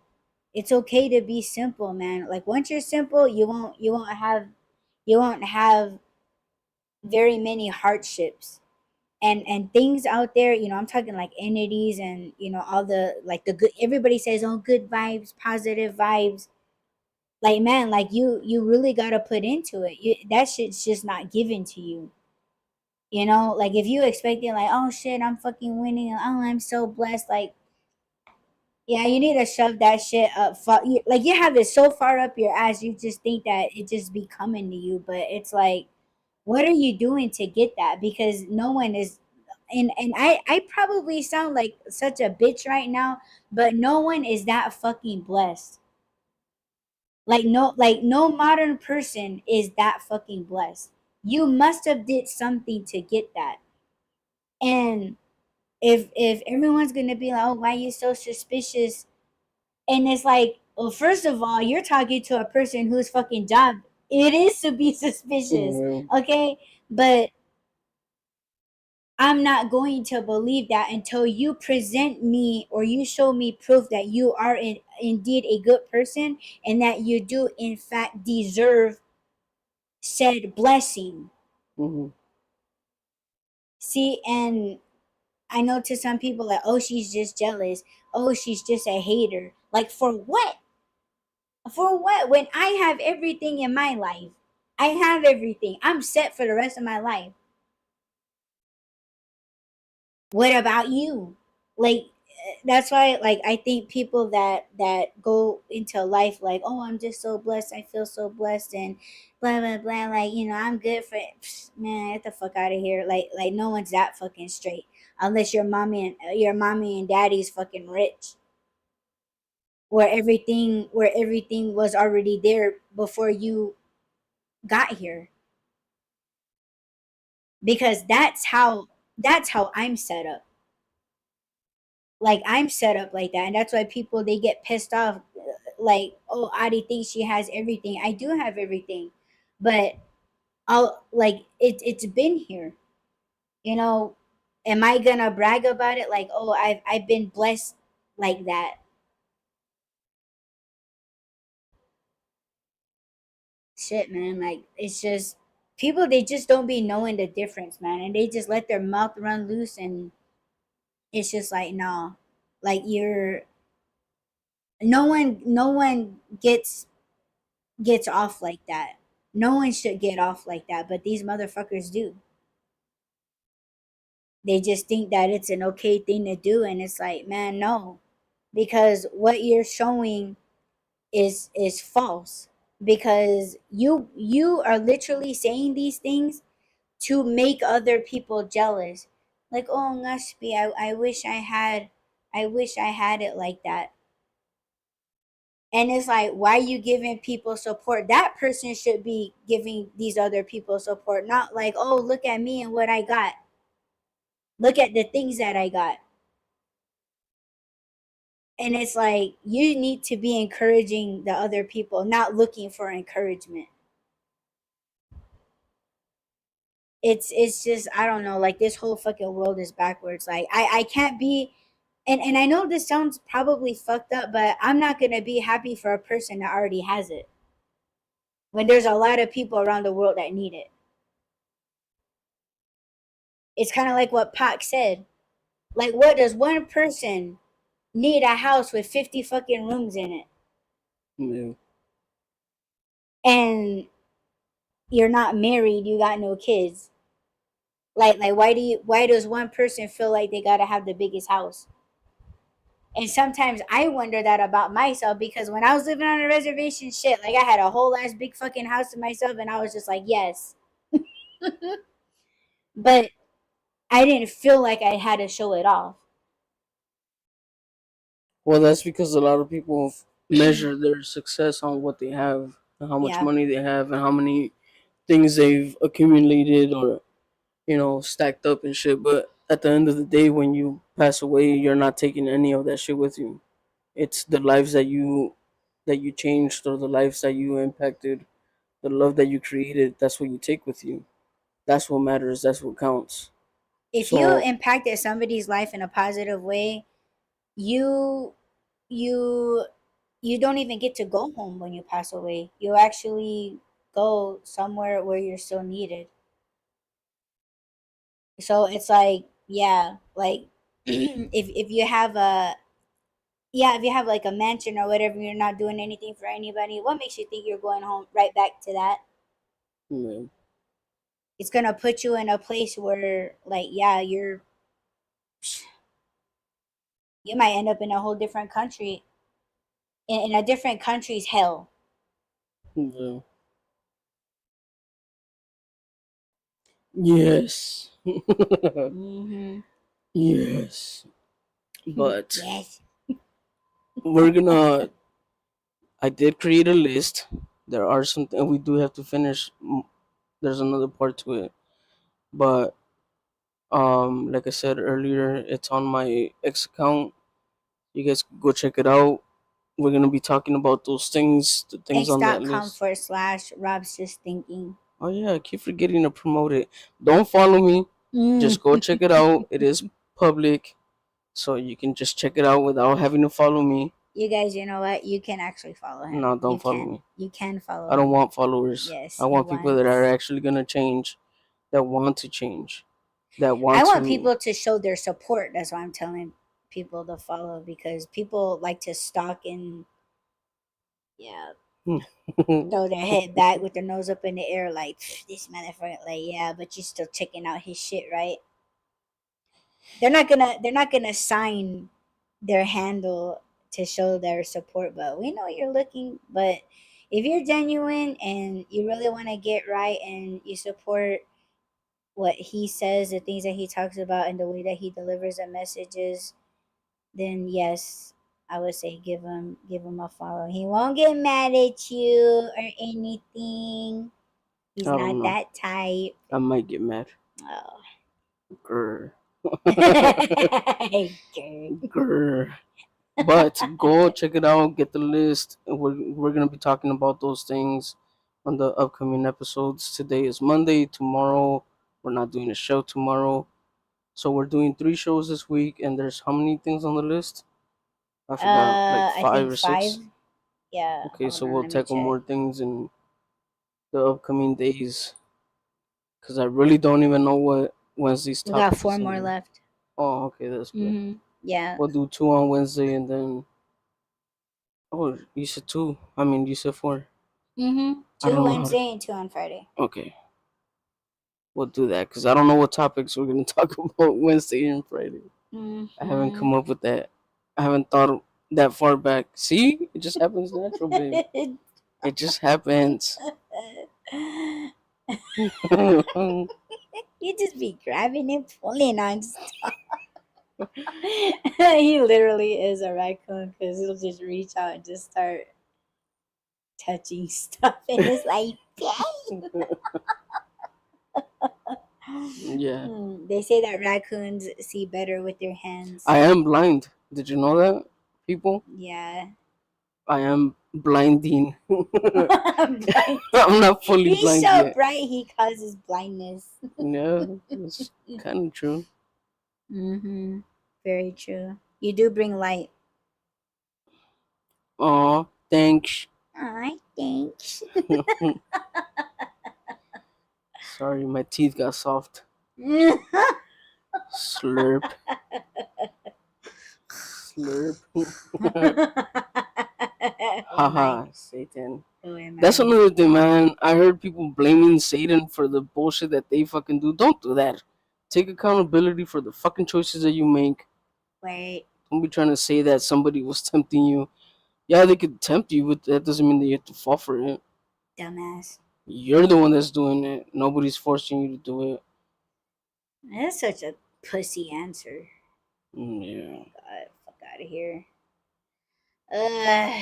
Speaker 1: It's okay to be simple, man. Like once you're simple, you won't have very many hardships and things out there. I'm talking like entities, and all the, like, the good. Everybody says, oh, good vibes, positive vibes. Like, man, like you really gotta put into it. That shit's just not given to you. Like if you expecting, like, oh shit, I'm fucking winning, oh, I'm so blessed, like, yeah, you need to shove that shit up. Like you have it so far up your ass, you just think that it just be coming to you, but it's like, what are you doing to get that? Because no one is. and I probably sound like such a bitch right now, but no one is that fucking blessed. Like no modern person is that fucking blessed. You must have did something to get that. And if everyone's gonna be like, oh, why you so suspicious? And it's like, well, first of all, you're talking to a person whose fucking job it is to be suspicious.
Speaker 2: Yeah.
Speaker 1: Okay? But I'm not going to believe that until you present me or you show me proof that you are indeed a good person and that you do in fact deserve said blessing.
Speaker 2: Hmm.
Speaker 1: See, and I know to some people like, oh, she's just jealous. Oh, she's just a hater. Like for what? For what? When I have everything in my life, I have everything. I'm set for the rest of my life. What about you? Like that's why like I think people that go into life like, oh, I'm just so blessed, I feel so blessed and blah blah blah, like, I'm good for man, get the fuck out of here. Like no one's that fucking straight unless your mommy and daddy's fucking rich, where everything was already there before you got here. Because that's how I'm set up. Like I'm set up like that, and that's why people they get pissed off. Like, oh, Adi thinks she has everything. I do have everything, but I'll like it's been here. You know, am I gonna brag about it? Like, oh, I've been blessed like that. Shit, man. Like it's just people they just don't be knowing the difference, man, and they just let their mouth run loose, and it's just like no, like you're no one gets off like that. No one should get off like that, but these motherfuckers do. They just think that it's an okay thing to do, and it's like, man, no, because what you're showing is false. Because you are literally saying these things to make other people jealous. Like, oh, Ngashpi, I wish I had it like that. And it's like, why are you giving people support? That person should be giving these other people support, not like, oh, look at me and what I got. Look at the things that I got. And it's like, you need to be encouraging the other people, not looking for encouragement. It's just, I don't know, like this whole fucking world is backwards. Like I can't be, and I know this sounds probably fucked up, but I'm not gonna be happy for a person that already has it when there's a lot of people around the world that need it. It's kind of like what Pac said. Like, what does one person need a house with 50 fucking rooms in it?
Speaker 2: Yeah.
Speaker 1: And you're not married, you got no kids. Like why does one person feel like they gotta have the biggest house? And sometimes I wonder that about myself because when I was living on a reservation, shit, like I had a whole ass big fucking house to myself, and I was just like, yes. But I didn't feel like I had to show it off.
Speaker 2: Well, that's because a lot of people measure their success on what they have, and how much
Speaker 1: Yeah.
Speaker 2: money they have, and how many things they've accumulated or stacked up and shit. But at the end of the day, when you pass away, you're not taking any of that shit with you. It's the lives that you changed, or the lives that you impacted, the love that you created. That's what you take with you. That's what matters. That's what counts.
Speaker 1: If you
Speaker 2: So
Speaker 1: impacted somebody's life in a positive way, you you you don't even get to go home when you pass away. You actually go somewhere where you're still needed. So it's like, yeah, like if you have a yeah, if you have like a mansion or whatever, you're not doing anything for anybody. What makes you think you're going home right back to that?
Speaker 2: yeah,
Speaker 1: It's gonna put you in a place where, like, yeah, you might end up in a whole different country, in a different country's hell.
Speaker 2: yeah. Yes.
Speaker 1: Mm-hmm.
Speaker 2: Yes. But
Speaker 1: Yes.
Speaker 2: we're gonna. I did create a list. There are some, and we do have to finish. There's another part to it, but like I said earlier, it's on my X account. You guys can go check it out. We're gonna be talking about those things, the things on that list.
Speaker 1: X.com/Rob's just thinking.
Speaker 2: Oh yeah, I keep forgetting to promote it. Don't follow me.
Speaker 1: Mm.
Speaker 2: Just go check it out. It is public, so you can just check it out without having to follow me.
Speaker 1: You guys, you know what? You can actually follow him.
Speaker 2: No, don't follow me.
Speaker 1: You can follow
Speaker 2: I don't
Speaker 1: him.
Speaker 2: want followers.
Speaker 1: Yes,
Speaker 2: I
Speaker 1: he
Speaker 2: want people that are
Speaker 1: wants.
Speaker 2: actually gonna change, that want to change, that
Speaker 1: I
Speaker 2: want
Speaker 1: want
Speaker 2: to.
Speaker 1: people to show their support. That's why I'm telling people to follow because people like to stalk and yeah, throw their head back with their nose up in the air like this motherfucker. Like yeah, but you still checking out his shit, right? They're not gonna sign their handle to show their support, but we know you're looking. But if you're genuine and you really want to get right and you support what he says, the things that he talks about, and the way that he delivers the messages, then yes, I would say give him a follow. He won't get mad at you or anything. He's
Speaker 2: I don't
Speaker 1: not
Speaker 2: know.
Speaker 1: that type.
Speaker 2: I might get mad.
Speaker 1: Oh.
Speaker 2: Grr.
Speaker 1: Grr.
Speaker 2: Grr. But go check it out. Get the list. We're gonna be talking about those things on the upcoming episodes. Today is Monday. Tomorrow we're not doing a show tomorrow. So we're doing 3 shows this week, and there's how many things on the list? I forgot, like
Speaker 1: I
Speaker 2: five
Speaker 1: think
Speaker 2: or
Speaker 1: five.
Speaker 2: six.
Speaker 1: Yeah,
Speaker 2: Okay,
Speaker 1: hold
Speaker 2: so
Speaker 1: on,
Speaker 2: we'll
Speaker 1: let me
Speaker 2: tackle
Speaker 1: check.
Speaker 2: more things in the upcoming days. Cause I really don't even know what Wednesday's
Speaker 1: We got
Speaker 2: topic
Speaker 1: four
Speaker 2: is
Speaker 1: more
Speaker 2: gonna be.
Speaker 1: left.
Speaker 2: Oh, okay, that's good.
Speaker 1: Yeah.
Speaker 2: We'll do 2 on Wednesday, and then oh, you said 2. I mean, you said 4. I
Speaker 1: Two
Speaker 2: don't know how to.
Speaker 1: Wednesday and two on Friday.
Speaker 2: Okay, we'll do that because I don't know what topics we're gonna talk about Wednesday and Friday. I haven't
Speaker 1: Mm-hmm.
Speaker 2: come up with that. I haven't thought that far back. See, it just happens natural, babe. It just happens. Yeah,
Speaker 1: You just be grabbing and pulling on stuff. He literally is a raccoon because he'll just reach out and just start touching stuff, and it's like, they say that raccoons see better with their hands.
Speaker 2: I am blind. Did you know that, people?
Speaker 1: Yeah.
Speaker 2: I am blinding.
Speaker 1: Blind.
Speaker 2: I'm not fully
Speaker 1: He's
Speaker 2: blind
Speaker 1: so
Speaker 2: yet.
Speaker 1: bright, he causes blindness.
Speaker 2: Yeah, that's kind of true.
Speaker 1: Mm-hmm. Very true. You do bring light.
Speaker 2: Aw, thanks.
Speaker 1: Alright, thanks.
Speaker 2: Sorry, my teeth got soft. Slurp. Slurp. Haha, Satan. That's
Speaker 1: OMI.
Speaker 2: another thing, man. I heard people blaming Satan for the bullshit that they fucking do. Don't do that. Take accountability for the fucking choices that you make.
Speaker 1: Wait.
Speaker 2: Don't be trying to say that somebody was tempting you. Yeah, they could tempt you, but that doesn't mean that you have to fall for it.
Speaker 1: Dumbass.
Speaker 2: You're the one that's doing it. Nobody's forcing you to do it.
Speaker 1: That's such a pussy answer.
Speaker 2: Yeah.
Speaker 1: God, fuck out of here. Uh,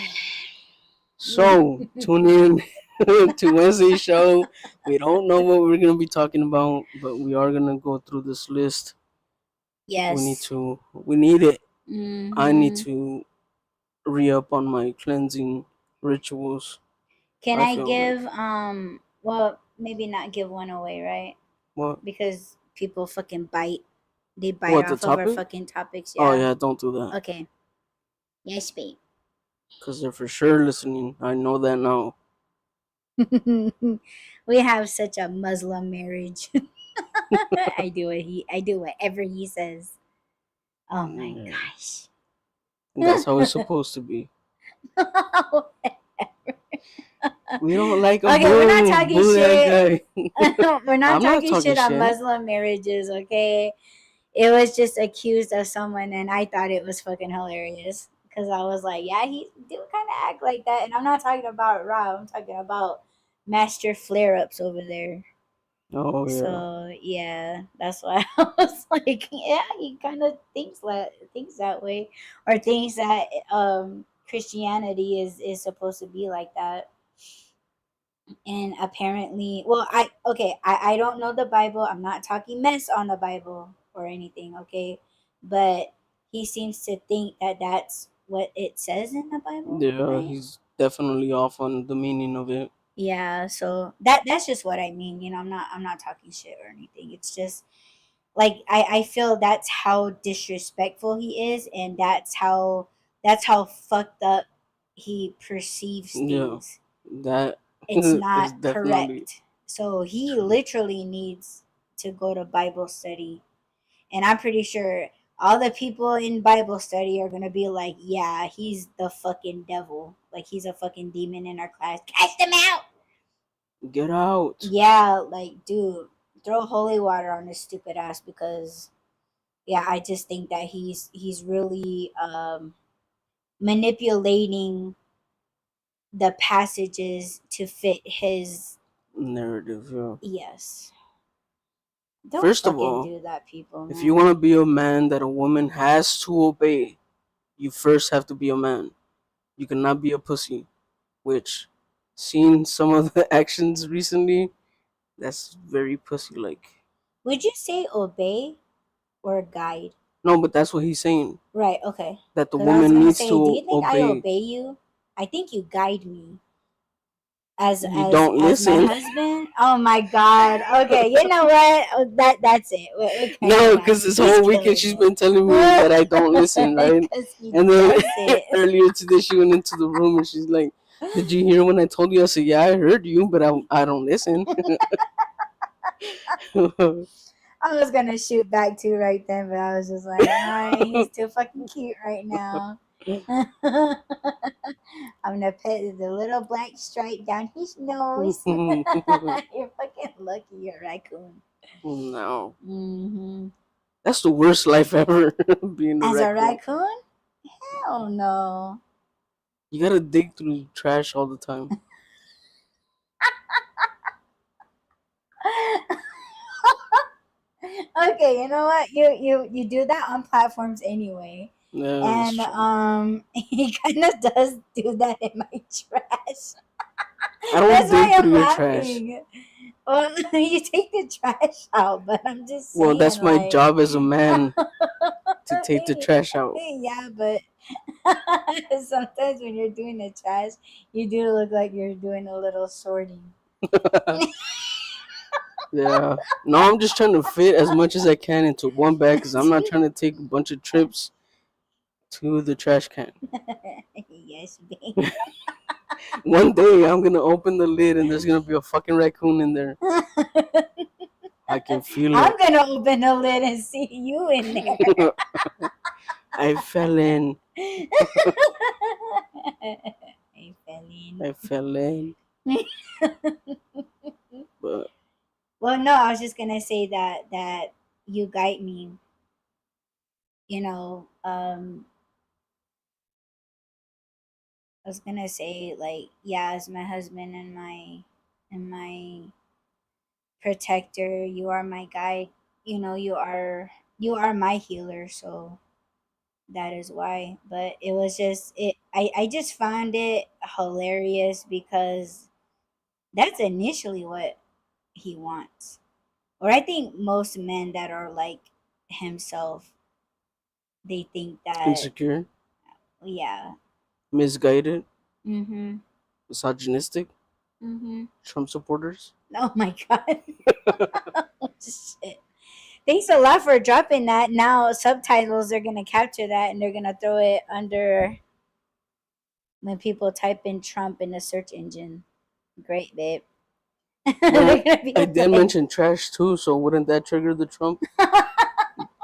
Speaker 2: So tune in to Wednesday's show. We don't know what we're gonna be talking about, but we are gonna go through this list. We need
Speaker 1: yes.
Speaker 2: to. We need it. I need
Speaker 1: Mm-hmm.
Speaker 2: to re up on my cleansing rituals.
Speaker 1: Can
Speaker 2: I
Speaker 1: I
Speaker 2: feel like
Speaker 1: give well, maybe not give one away, right?
Speaker 2: what?
Speaker 1: Because people fucking bite. They bite
Speaker 2: What the
Speaker 1: off of our
Speaker 2: topic?
Speaker 1: fucking topics,
Speaker 2: Oh
Speaker 1: yeah.
Speaker 2: yeah, don't do that.
Speaker 1: Okay. Yes, babe.
Speaker 2: Cause they're for sure listening. I know that now.
Speaker 1: We have such a Muslim marriage. I do whatever he says. Oh my
Speaker 2: Yeah.
Speaker 1: gosh.
Speaker 2: That's how it's supposed to be. We don't like a
Speaker 1: Okay, we're not
Speaker 2: boo.
Speaker 1: talking
Speaker 2: Boo that
Speaker 1: shit.
Speaker 2: guy.
Speaker 1: We're not
Speaker 2: I'm not
Speaker 1: talking
Speaker 2: talking
Speaker 1: shit on
Speaker 2: shit.
Speaker 1: Muslim marriages, okay? It was just accused of someone, and I thought it was fucking hilarious because I was like, yeah, he do kind of act like that. And I'm not talking about Rob, I'm talking about Master Flare Ups over there.
Speaker 2: Oh yeah.
Speaker 1: So yeah, that's why I was like, yeah, he kind of thinks that way, or thinks that Christianity is supposed to be like that. And apparently, well, I don't know the Bible. I'm not talking mess on the Bible or anything, okay? But he seems to think that that's what it says in the Bible,
Speaker 2: Yeah,
Speaker 1: right?
Speaker 2: he's definitely off on the meaning of it.
Speaker 1: Yeah, so that's just what I mean. I'm not talking shit or anything. It's just like I feel that's how disrespectful he is, and that's how fucked up he perceives
Speaker 2: Yeah,
Speaker 1: things.
Speaker 2: that
Speaker 1: It's
Speaker 2: is
Speaker 1: not
Speaker 2: definitely
Speaker 1: correct. So he
Speaker 2: true.
Speaker 1: literally needs to go to Bible study. And I'm pretty sure all the people in Bible study are gonna be like, yeah, he's the fucking devil. Like he's a fucking demon in our class. Cast him out.
Speaker 2: Get out.
Speaker 1: Yeah, like dude, throw holy water on this stupid ass because yeah, I just think that he's really manipulating the passages to fit his.
Speaker 2: Narrative, yeah.
Speaker 1: Yes. Don't
Speaker 2: First of
Speaker 1: fucking
Speaker 2: all,
Speaker 1: do that, people,
Speaker 2: if you
Speaker 1: man.
Speaker 2: want to be a man that a woman has to obey, you first have to be a man. You cannot be a pussy. Which, seeing some of the actions recently, that's very pussy like.
Speaker 1: Would you say obey or guide?
Speaker 2: No, but that's what he's saying.
Speaker 1: Right, okay.
Speaker 2: That the
Speaker 1: Because I was
Speaker 2: woman
Speaker 1: gonna
Speaker 2: needs
Speaker 1: say, do you
Speaker 2: to
Speaker 1: think I
Speaker 2: obey.
Speaker 1: obey you? I think you guide me as
Speaker 2: You
Speaker 1: as
Speaker 2: don't
Speaker 1: as my
Speaker 2: listen.
Speaker 1: husband. Oh my god. Okay, you know what? That's it. We're cutting
Speaker 2: No,
Speaker 1: it out.
Speaker 2: because this
Speaker 1: He's
Speaker 2: whole weekend
Speaker 1: killing
Speaker 2: she's
Speaker 1: it.
Speaker 2: been telling me that I don't listen, right?
Speaker 1: Because he
Speaker 2: And then
Speaker 1: does it.
Speaker 2: earlier today she went into the room and she's like, "Did you hear when I told you?" I said, "Yeah, I heard you, but I don't listen."
Speaker 1: I was gonna shoot back too right then, but I was just like, all right, he's too fucking cute right now. I'm gonna put the little black stripe down his nose. You're fucking lucky you're a raccoon.
Speaker 2: No,
Speaker 1: Hmm.
Speaker 2: that's the worst life ever. Being a
Speaker 1: As a
Speaker 2: raccoon,
Speaker 1: raccoon? Hell no.
Speaker 2: you gotta dig through trash all the time.
Speaker 1: Okay, you know what? You do that on platforms anyway.
Speaker 2: Yeah, that's
Speaker 1: And
Speaker 2: true.
Speaker 1: he kind of does do that in my trash.
Speaker 2: I don't
Speaker 1: That's why
Speaker 2: dig
Speaker 1: I'm
Speaker 2: through your trash.
Speaker 1: laughing. Well, you take the trash out, but I'm just
Speaker 2: Well,
Speaker 1: saying,
Speaker 2: that's my
Speaker 1: like,
Speaker 2: job as a man to take the trash out.
Speaker 1: yeah, but sometimes when you're doing the trash, you do look like you're doing a little sorting.
Speaker 2: Yeah. No, I'm just trying to fit as much as I can into one bag because I'm not trying to take a bunch of trips to the trash can.
Speaker 1: Yes, babe.
Speaker 2: One day I'm gonna open the lid and there's gonna be a fucking raccoon in there. I can feel
Speaker 1: I'm
Speaker 2: it.
Speaker 1: gonna open the lid and see you in there.
Speaker 2: I fell in.
Speaker 1: I fell in.
Speaker 2: I fell in. But
Speaker 1: Well, no, I was just gonna say that you guide me. You know, I was gonna say like, yeah, as my husband and my protector, you are my guide. You are my healer. So that is why. But it was just it. I just found it hilarious because that's initially what he wants. Or I think most men that are like himself, they think that,
Speaker 2: insecure,
Speaker 1: yeah.
Speaker 2: misguided,
Speaker 1: Mm-hmm.
Speaker 2: misogynistic,
Speaker 1: Mm-hmm.
Speaker 2: Trump supporters.
Speaker 1: Oh my god. Oh, shit. Thanks a lot for dropping that. Now subtitles are gonna capture that and they're gonna throw it under when people type in Trump in the search engine. Great, babe. They're
Speaker 2: Well,
Speaker 1: gonna be
Speaker 2: I did
Speaker 1: like,
Speaker 2: mention trash too, so wouldn't that trigger the Trump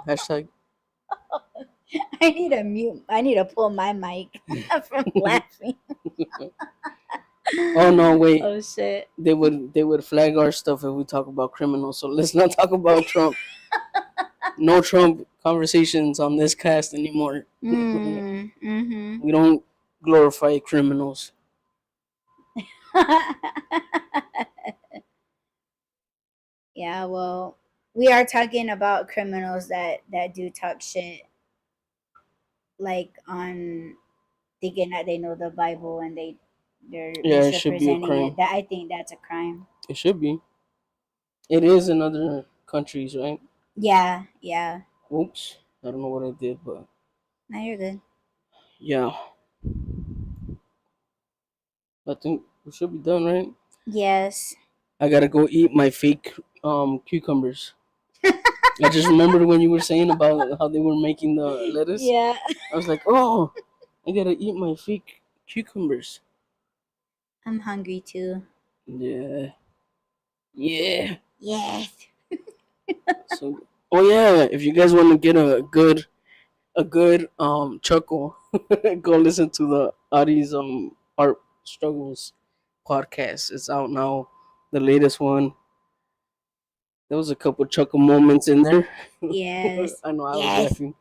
Speaker 2: hashtag?
Speaker 1: I need to mute. I need to pull my mic from laughing.
Speaker 2: Oh no, wait.
Speaker 1: Oh shit.
Speaker 2: They would flag our stuff if we talk about criminals. So let's not talk about Trump. No Trump conversations on this cast anymore.
Speaker 1: Mm-hmm.
Speaker 2: We don't glorify criminals.
Speaker 1: Yeah, well, we are talking about criminals that do talk shit, like on thinking that they know the Bible and they're
Speaker 2: Yeah, it should be a
Speaker 1: misrepresenting it.
Speaker 2: crime.
Speaker 1: That I think that's a crime.
Speaker 2: It should be. It is in other countries, right?
Speaker 1: Yeah, yeah.
Speaker 2: Oops, I don't know what I did, but
Speaker 1: No, you're good.
Speaker 2: yeah, I think we should be done, right?
Speaker 1: Yes.
Speaker 2: I gotta go eat my fake cucumbers. I just remembered when you were saying about how they were making the lettuce.
Speaker 1: Yeah.
Speaker 2: I was like, oh, I gotta eat my fake cucumbers.
Speaker 1: I'm hungry too.
Speaker 2: Yeah, yeah.
Speaker 1: Yes.
Speaker 2: So, oh yeah, if you guys want to get a good chuckle, go listen to the Adi's art struggles podcast. It's out now, the latest one. There was a couple chuckle moments in there.
Speaker 1: Yes.
Speaker 2: I know I was
Speaker 1: Yes.
Speaker 2: laughing.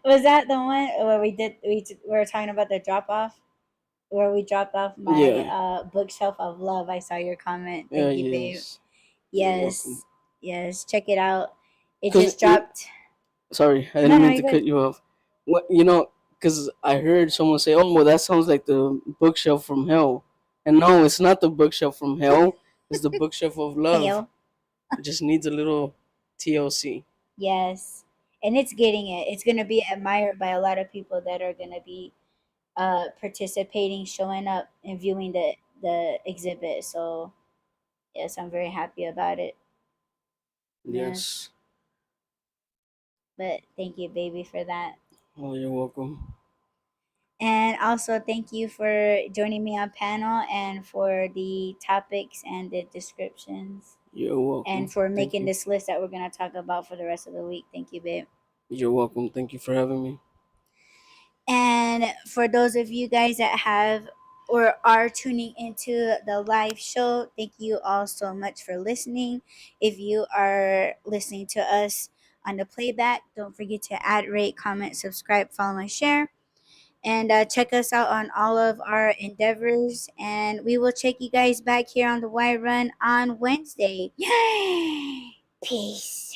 Speaker 1: Was that the one where we were talking about the drop off? Where we dropped off my
Speaker 2: Yeah,
Speaker 1: bookshelf of love. I saw your comment.
Speaker 2: yeah,
Speaker 1: Thank you, babe.
Speaker 2: yes. You're welcome.
Speaker 1: Yes. Yes. Check it out. It
Speaker 2: Cause
Speaker 1: just dropped.
Speaker 2: sorry, I
Speaker 1: No,
Speaker 2: didn't
Speaker 1: no,
Speaker 2: mean
Speaker 1: you're
Speaker 2: to
Speaker 1: good.
Speaker 2: cut you off. What because I heard someone say, "Oh, well, that sounds like the bookshelf from hell," and no, it's not the bookshelf from hell. It's the bookshelf of love.
Speaker 1: Hell.
Speaker 2: It just needs a little TLC.
Speaker 1: Yes. And it's getting it. It's gonna be admired by a lot of people that are gonna be participating, showing up and viewing the exhibit. So yes, I'm very happy about it. Yes.
Speaker 2: Yes.
Speaker 1: But thank you, baby, for that.
Speaker 2: Oh, you're welcome.
Speaker 1: And also thank you for joining me on panel and for the topics and the descriptions
Speaker 2: You're
Speaker 1: and
Speaker 2: welcome.
Speaker 1: for
Speaker 2: Thank
Speaker 1: making
Speaker 2: you.
Speaker 1: this list that we're gonna talk about for the rest of the week. Thank you, babe.
Speaker 2: You're welcome. Thank you for having me.
Speaker 1: And for those of you guys that have or are tuning into the live show, thank you all so much for listening. If you are listening to us on the playback, don't forget to add, rate, comment, subscribe, follow, and share. And check us out on all of our endeavors. And we will check you guys back here on the Y Run on Wednesday. Peace.